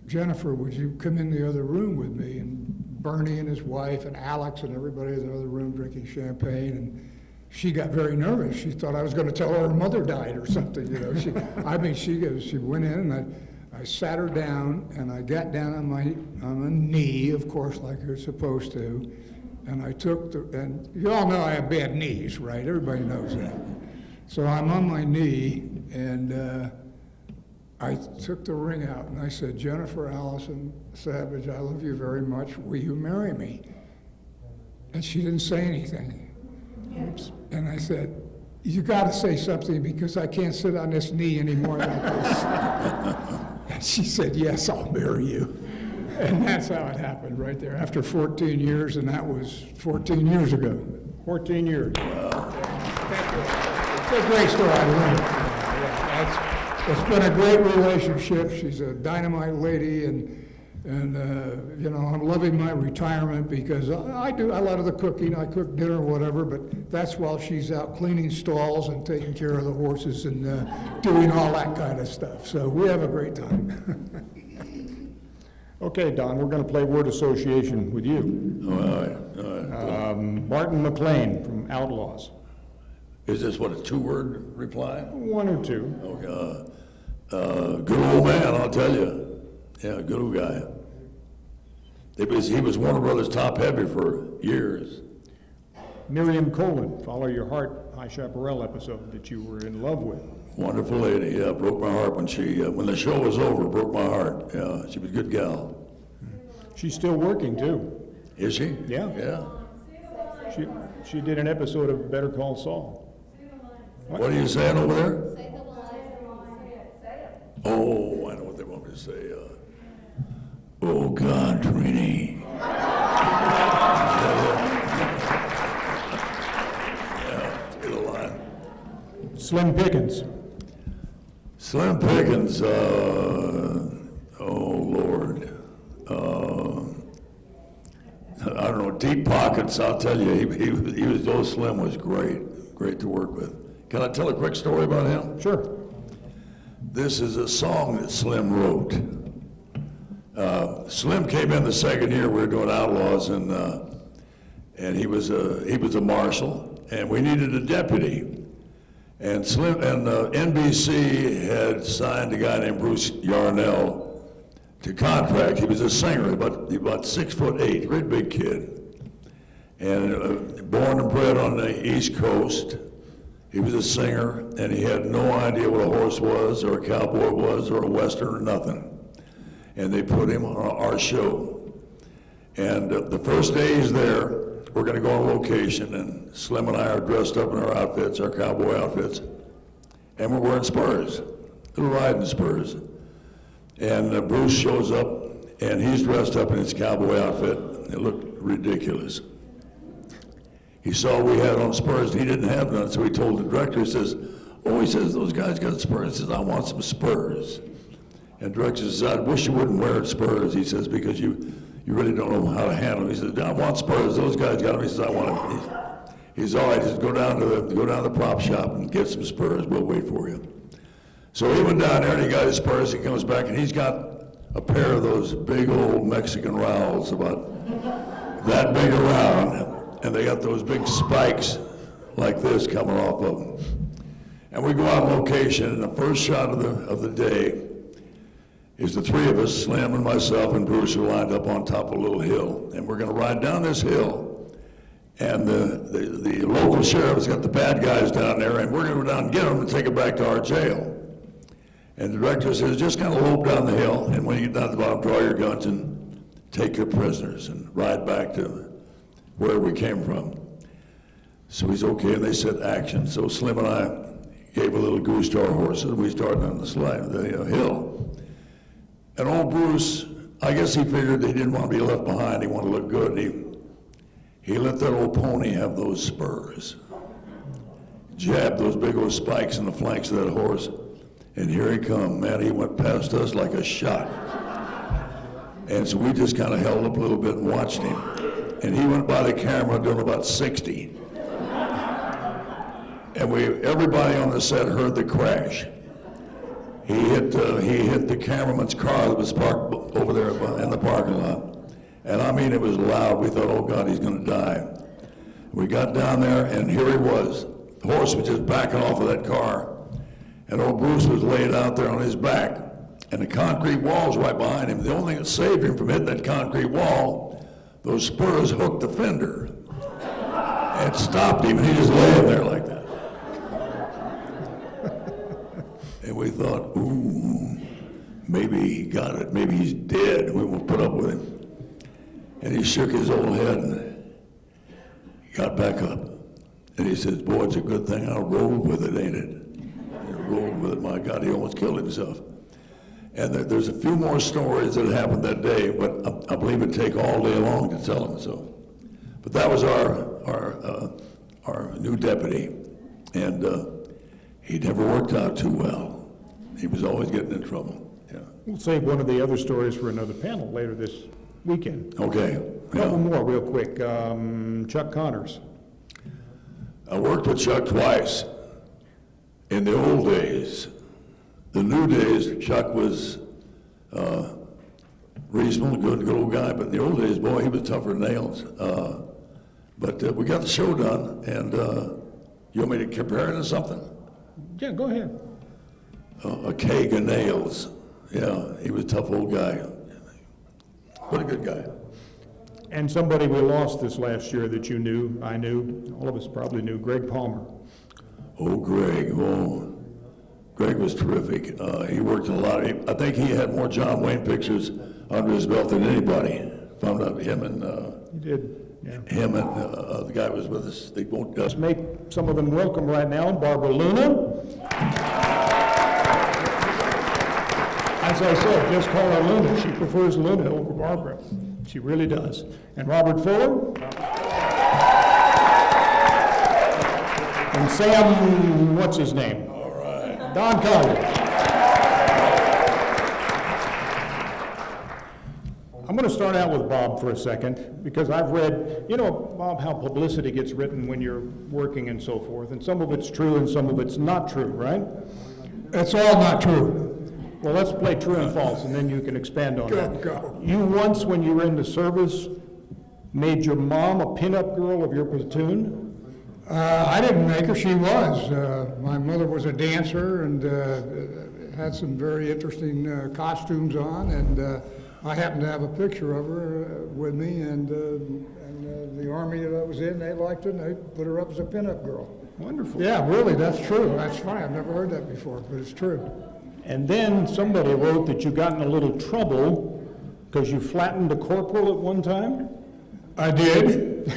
Jennifer, would you come in the other room with me? And Bernie and his wife and Alex and everybody in the other room drinking champagne, and she got very nervous. She thought I was going to tell her mother died or something, She went in, and I sat her down, and I got down on a knee, of course, like you're supposed to, and I took and you all know I have bad knees, right? Everybody knows that. So I'm on my knee, and I took the ring out, and I said, Jennifer Allison Savage, I love you very much. Will you marry me? And she didn't say anything. Oops. And I said, you got to say something because I can't sit on this knee anymore like this. And she said, yes, I'll marry you. And that's how it happened right there after 14 years, and that was 14 years ago. 14 years. It's a great story. I love it. It's been a great relationship. She's a dynamite lady, and I'm loving my retirement because I do a lot of the cooking. I cook dinner or whatever, but that's while she's out cleaning stalls and taking care of the horses and doing all that kind of stuff. So we have a great time. Okay, Don, we're going to play word association with you. All right. Martin Mclean from Outlaws. Is this what, a two-word reply? One or two. Okay. Good old man, I'll tell you. Yeah, good old guy. He was Warner Brothers top heavy for years. Miriam Colin, Follow Your Heart, High Chaparral episode that you were in love with. Wonderful lady, yeah, broke my heart when the show was over, broke my heart. Yeah, she was a good gal. She's still working too. Is she? Yeah. Yeah. She did an episode of Better Call Saul. What are you saying over there? Oh, I know what they want me to say. Oh God, Trini. Yeah, say the line. Slim Pickens. Slim Pickens, oh Lord. I don't know, deep pockets, I'll tell you, he was, though Slim was great to work with. Can I tell a quick story about him? Sure. This is a song that Slim wrote. Slim came in the second year we were doing Outlaws, and he was a marshal, and we needed a deputy. And NBC had signed a guy named Bruce Yarnell to contract. He was a singer, about 6'8", great big kid, and born and bred on the East Coast. He was a singer, and he had no idea what a horse was, or a cowboy was, or a western, or nothing. And they put him on our show. And the first day he's there, we're going to go on location, and Slim and I are dressed up in our outfits, our cowboy outfits, and we're wearing spurs, little riding spurs. And Bruce shows up, and he's dressed up in his cowboy outfit. It looked ridiculous. He saw we had on spurs, and he didn't have none, so he told the director, he says, those guys got spurs. He says, I want some spurs. And the director says, I wish you wouldn't wear spurs, he says, because you really don't know how to handle them. He says, I want spurs. Those guys got them. He says, I want them. He's all right. He says, go down to the prop shop and get some spurs. We'll wait for you. So he went down there and he got his spurs. He comes back and he's got a pair of those big old Mexican rowels, about that big around, and they got those big spikes like this coming off of them. And we go out on location, and the first shot of the day is the three of us, Slim and myself and Bruce, are lined up on top of a little hill. And we're going to ride down this hill. And the local sheriff has got the bad guys down there, and we're going to go down and get them and take them back to our jail. And the director says, just kind of lope down the hill, and when you get down at the bottom, draw your guns and take your prisoners and ride back to where we came from. So he's okay, and they said action. So Slim and I gave a little goose to our horses, and we started on the hill. And old Bruce, I guess he figured he didn't want to be left behind. He wanted to look good. He let that old pony have those spurs. Jabbed those big old spikes in the flanks of that horse. And here he come. Man, he went past us like a shot. And so we just kind of held up a little bit and watched him. And he went by the camera doing about 60. And everybody on the set heard the crash. He hit the cameraman's car that was parked over there in the parking lot. And I mean, it was loud. We thought, oh God, he's going to die. We got down there, and here he was. The horse was just backing off of that car. And old Bruce was laid out there on his back. And the concrete wall's right behind him. The only thing that saved him from hitting that concrete wall, those spurs hooked the fender. And stopped him, and he just laying there like that. And we thought, ooh, maybe he got it. Maybe he's dead. We won't put up with him. And he shook his old head and he got back up. And he says, boy, it's a good thing I rolled with it, ain't it? He rolled with it. My God, he almost killed himself. And there's a few more stories that happened that day, but I believe it'd take all day long to tell them. So, but that was our new deputy. And he never worked out too well. He was always getting in trouble. Yeah. We'll save one of the other stories for another panel later this weekend. Okay. A couple more real quick. Chuck Connors. I worked with Chuck twice. In the old days, the new days, Chuck was reasonable, good old guy, but in the old days, boy, he was tougher than nails. But we got the show done, and you want me to compare it to something? Yeah, go ahead. A keg of nails. Yeah, he was a tough old guy. What a good guy. And somebody we lost this last year that you knew, I knew, all of us probably knew, Greg Palmer. Oh, Greg. Oh, Greg was terrific. He worked in a lot of, I think he had more John Wayne pictures under his belt than anybody. Found out him and He did, yeah. him and the guy was with us. They won't. Let's make some of them welcome right now. Barbara Luna. As I said, just call her Luna. She prefers Luna over Barbara. She really does. And Robert Fuller. And Sam, what's his name? All right. Don Collier. I'm going to start out with Bob for a second, because I've read, you know, Bob, how publicity gets written when you're working and so forth, and some of it's true and some of it's not true, right? It's all not true. Well, let's play true and false, and then you can expand on that. Go. You once, when you were in the service, made your mom a pinup girl of your platoon? I didn't make her, she was. My mother was a dancer and had some very interesting costumes on, and I happened to have a picture of her with me, and the army that I was in, they liked her, and they put her up as a pinup girl. Wonderful. Yeah, really, that's true. That's funny. I've never heard that before, but it's true. And then somebody wrote that you got in a little trouble because you flattened a corporal at one time? I did.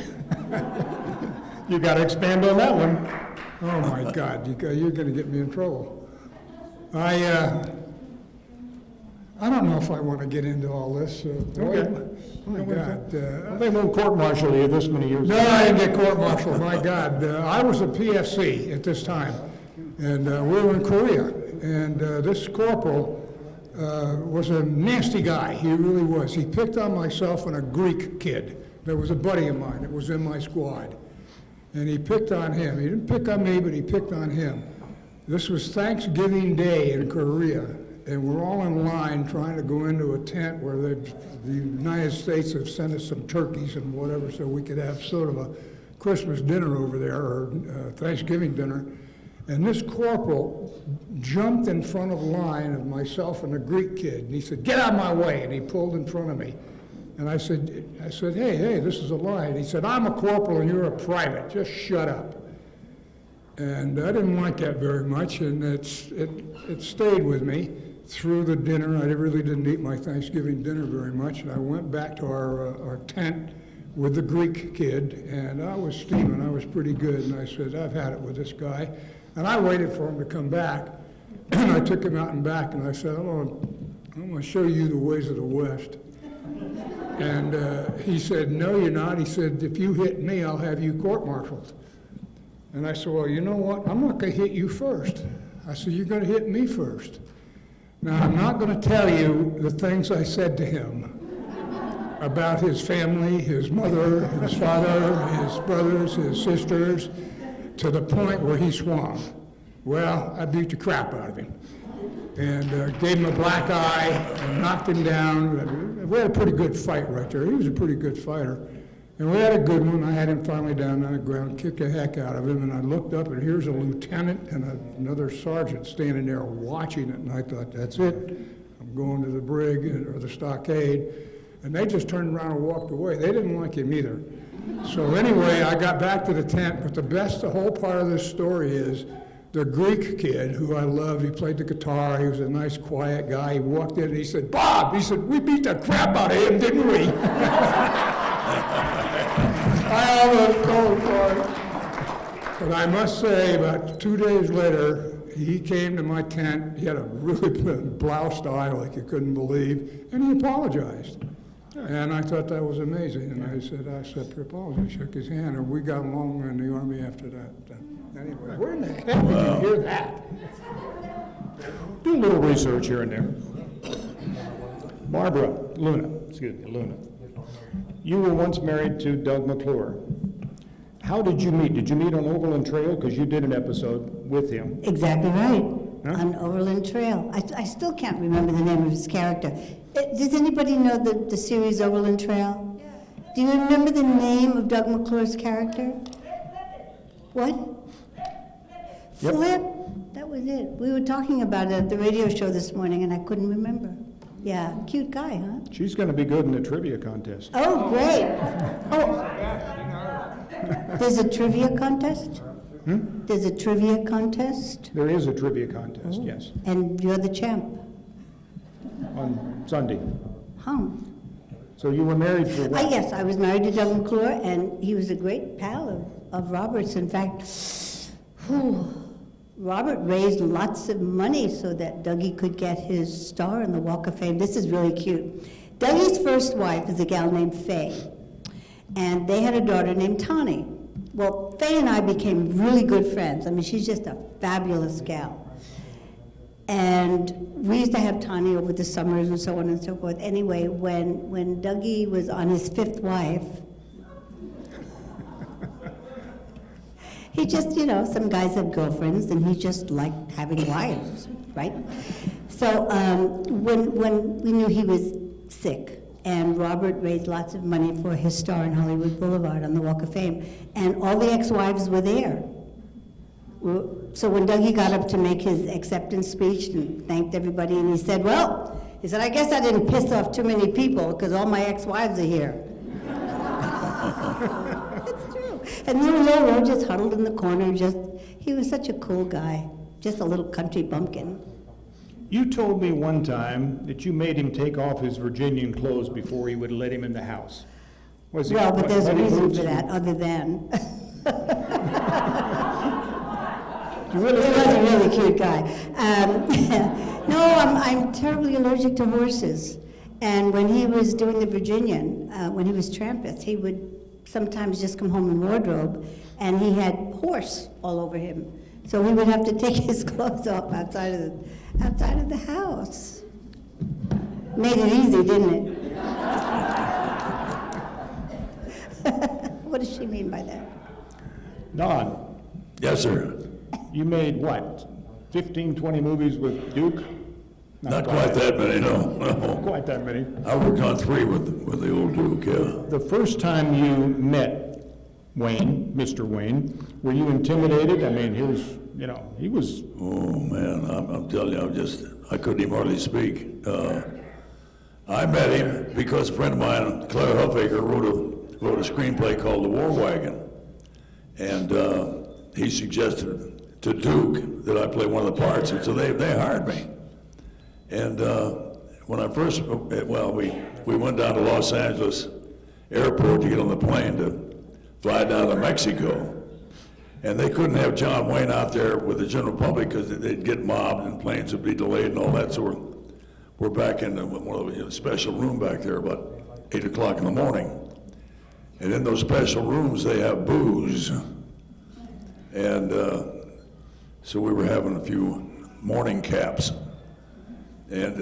You got to expand on that one. Oh, my God, you're going to get me in trouble. I don't know if I want to get into all this. Okay. My God. They won't court-martial you this many years No, ago. I didn't get court-martialed, my God. I was a PFC at this time, and we were in Korea. And this corporal was a nasty guy, he really was. He picked on myself and a Greek kid that was a buddy of mine that was in my squad. And he picked on him. He didn't pick on me, but he picked on him. This was Thanksgiving Day in Korea, and we're all in line trying to go into a tent where the United States have sent us some turkeys and whatever so we could have sort of a Christmas dinner over there, or Thanksgiving dinner. And this corporal jumped in front of the line of myself and a Greek kid, and he said, "Get out of my way," and he pulled in front of me. And I said, hey, this is a line. He said, "I'm a corporal and you're a private, just shut up." And I didn't like that very much, and it stayed with me through the dinner. I really didn't eat my Thanksgiving dinner very much, and I went back to our tent with the Greek kid, and I was steaming. I was pretty good, and I said, "I've had it with this guy." And I waited for him to come back, and I took him out and back, and I said, I'm going to show you the ways of the West. And he said, "No, you're not." He said, "If you hit me, I'll have you court-martialed." And I said, "Well, you know what? I'm not going to hit you first." I said, "You're going to hit me first." Now, I'm not going to tell you the things I said to him about his family, his mother, his father, his brothers, his sisters, to the point where he swung. Well, I beat the crap out of him and gave him a black eye and knocked him down. We had a pretty good fight right there. He was a pretty good fighter. And we had a good one. I had him finally down on the ground, kicked the heck out of him, and I looked up, and here's a lieutenant and another sergeant standing there watching it, and I thought, that's it. I'm going to the brig or the stockade. And they just turned around and walked away. They didn't like him either. So anyway, I got back to the tent, but the whole part of this story is the Greek kid, who I loved, he played the guitar, he was a nice, quiet guy. He walked in and he said, "Bob," he said, "we beat the crap out of him, didn't we?" I almost told for it. But I must say, about 2 days later, he came to my tent. He had a really bloused eye like you couldn't believe, and he apologized. And I thought that was amazing. And I said, "I accept your apology," shook his hand, and we got along in the Army after that. Anyway, where in the heck did you hear that? Do a little research here and there. Luna, you were once married to Doug McClure. How did you meet? Did you meet on Overland Trail? Because you did an episode with him. Exactly right, Huh? on Overland Trail. I still can't remember the name of his character. Does anybody know the series Overland Trail? Do you remember the name of Doug McClure's character? What? Yep. Flip, that was it. We were talking about it at the radio show this morning, and I couldn't remember. Yeah, cute guy, huh? She's going to be good in the trivia contest. Oh, great. Oh, there's a trivia contest? There's a trivia contest? There is a trivia contest, yes, And you're the champ? on Sunday. Huh. So you were married for what? Yes, I was married to Doug McClure, and he was a great pal of Robert's. In fact, Robert raised lots of money so that Dougie could get his star on the Walk of Fame. This is really cute. Dougie's first wife is a gal named Faye, and they had a daughter named Tawny. Well, Faye and I became really good friends. I mean, she's just a fabulous gal. And we used to have Tawny over the summers and so on and so forth. Anyway, when Dougie was on his fifth wife, he just, some guys have girlfriends, and he just liked having wives, right? So when we knew he was sick, and Robert raised lots of money for his star on Hollywood Boulevard on the Walk of Fame, and all the ex-wives were there. So when Dougie got up to make his acceptance speech and thanked everybody, and he said, "Well, He said, I guess I didn't piss off too many people because all my ex-wives are here. It's true. And little Lolo just huddled in the corner, he was such a cool guy, just a little country bumpkin. You told me one time that you made him take off his Virginian clothes before he would let him in the house. Was he, Well, but there's a what reason moves for you- that, other than, You he really was a really cute guy. No, I'm terribly allergic to horses. And when he was doing the Virginian, when he was Trampeth, he would sometimes just come home in wardrobe, and he had horse all over him. So he would have to take his clothes off outside of the house. Made it easy, didn't it? What does she mean by that? Don, Yes, sir. you made what, 15, 20 movies with Duke? Not quite that many, no. Not quite that many. I worked on 3 with the old Duke, yeah. The first time you met Wayne, Mr. Wayne, were you intimidated? I mean, he was, Oh, man, I'm telling you, I couldn't even hardly speak. I met him because a friend of mine, Claire Huffaker, wrote a screenplay called The War Wagon. And he suggested to Duke that I play one of the parts, and so they hired me. And when I first, we went down to Los Angeles Airport to get on the plane to fly down to Mexico. And they couldn't have John Wayne out there with the general public because they'd get mobbed and planes would be delayed and all that. So we're back in one of the special room back there about 8 o'clock in the morning. And in those special rooms, they have booze. And so we were having a few morning caps. And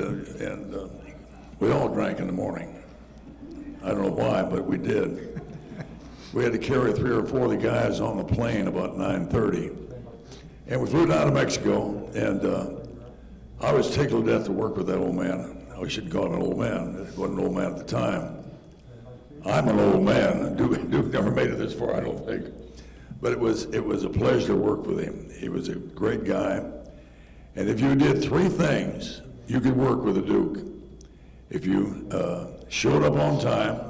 we all drank in the morning. I don't know why, but we did. We had to carry 3 or 4 of the guys on the plane about 9:30. And we flew down to Mexico, and I was tickled to death to work with that old man. I shouldn't call him an old man. He wasn't an old man at the time. I'm an old man. Duke never made it this far, I don't think. But it was a pleasure to work with him. He was a great guy. And if you did 3 things, you could work with a Duke. If you showed up on time,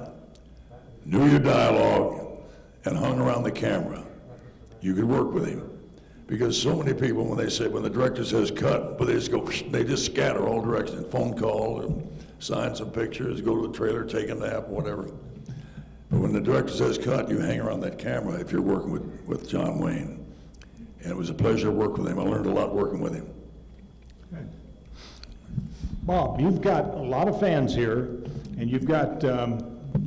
knew your dialogue, and hung around the camera, you could work with him. Because so many people, when the director says cut, but they just scatter all directions, phone call, and sign some pictures, go to the trailer, take a nap, whatever. But when the director says cut, you hang around that camera if you're working with John Wayne. And it was a pleasure to work with him. I learned a lot working with him. Bob, you've got a lot of fans here, and you've got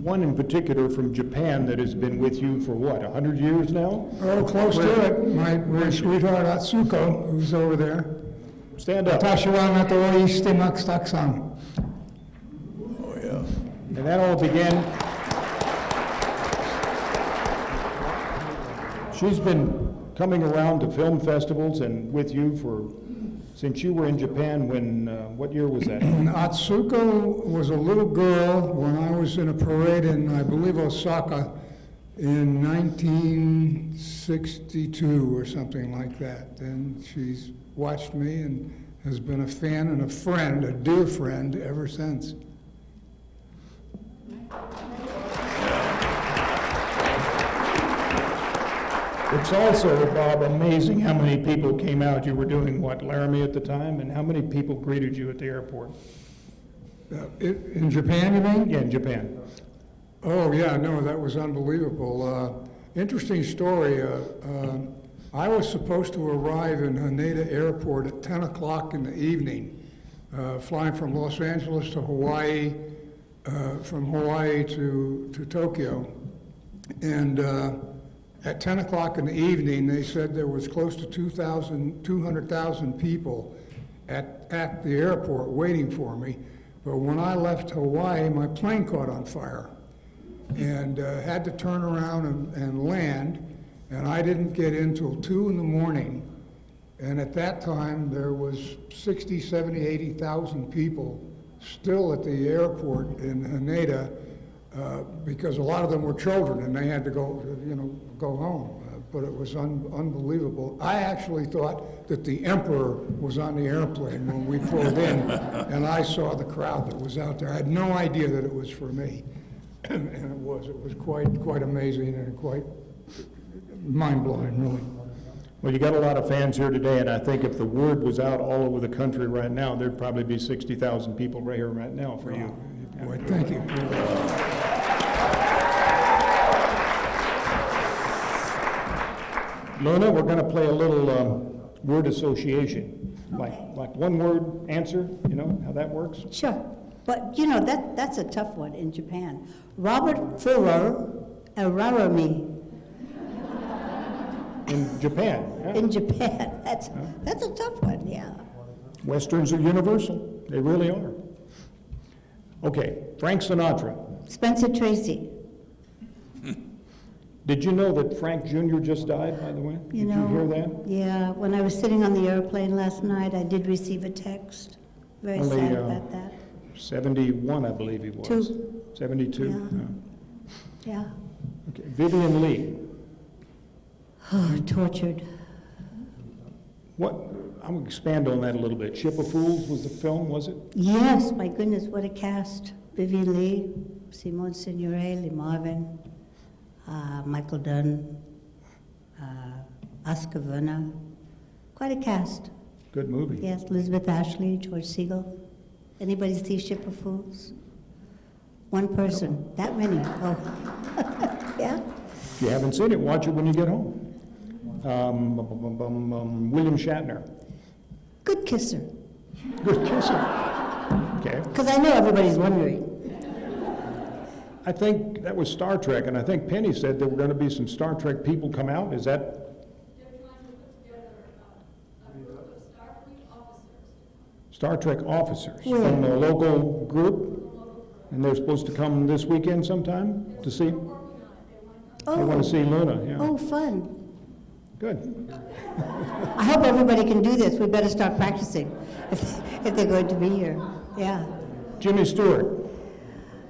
one in particular from Japan that has been with you for what, 100 years now? Oh, close to it. My sweetheart Atsuko, who's over there. Stand up. Watashi wa nato o shite masu takusan. Oh, yeah. And that all began. She's been coming around to film festivals and with you since you were in Japan when, what year was that? Atsuko was a little girl when I was in a parade in, I believe, Osaka in 1962 or something like that. And she's watched me and has been a fan and a friend, a dear friend, ever since. It's also, Bob, amazing how many people came out. You were doing what, Laramie at the time, and how many people greeted you at the airport? In Japan, you mean? Yeah, in Japan. Oh, yeah, no, that was unbelievable. Interesting story. I was supposed to arrive in Haneda Airport at 10 o'clock in the evening, flying from Los Angeles to Hawaii, from Hawaii to Tokyo. And at 10 o'clock in the evening, they said there was close to 200,000 people at the airport waiting for me. But when I left Hawaii, my plane caught on fire and had to turn around and land. And I didn't get in till 2 in the morning. And at that time, there was 60, 70, 80,000 people still at the airport in Haneda because a lot of them were children and they had to go home. but it was unbelievable. I actually thought that the emperor was on the airplane when we pulled in, and I saw the crowd that was out there. I had no idea that it was for me, and it was quite amazing and quite mind-blowing, really. Well, you got a lot of fans here today, and I think if the word was out all over the country right now, there'd probably be 60,000 people right here right now for you. Boy, thank you. Luna, we're going to play a little word association, like one word answer, you know how that works? Sure. But, you know, that's a tough one in Japan. Robert Fuller Ararami. In Japan, yeah. In Japan. That's a tough one, yeah. Westerns are universal. They really are. Okay, Frank Sinatra. Spencer Tracy. Did you know that Frank Jr. just died, by the way? Did you hear that? Yeah, when I was sitting on the airplane last night, I did receive a text. Very Only, sad about that. 71, I believe he was. 72? Yeah. Okay, Vivian Lee. Oh, tortured. What, I'm going to expand on that a little bit. Ship of Fools was the film, was it? Yes, my goodness, what a cast. Vivian Lee, Simone Signoret, Lee Marvin, Michael Dunn, Oscar Werner. Quite a cast. Good movie. Yes, Elizabeth Ashley, George Segal. Anybody see Ship of Fools? One person, that many, oh. Yeah? If you haven't seen it, watch it when you get home. William Shatner. Good kisser. Good kisser. Okay. Because I know everybody's wondering. I think that was Star Trek, and I think Penny said there were going to be some Star Trek people come out. Is that? Star Trek officers from the local group, and they're supposed to come this weekend sometime to see. They want to see Luna. Yeah. Oh, fun. Good. I hope everybody can do this. We better start practicing if they're going to be here. Yeah. Jimmy Stewart.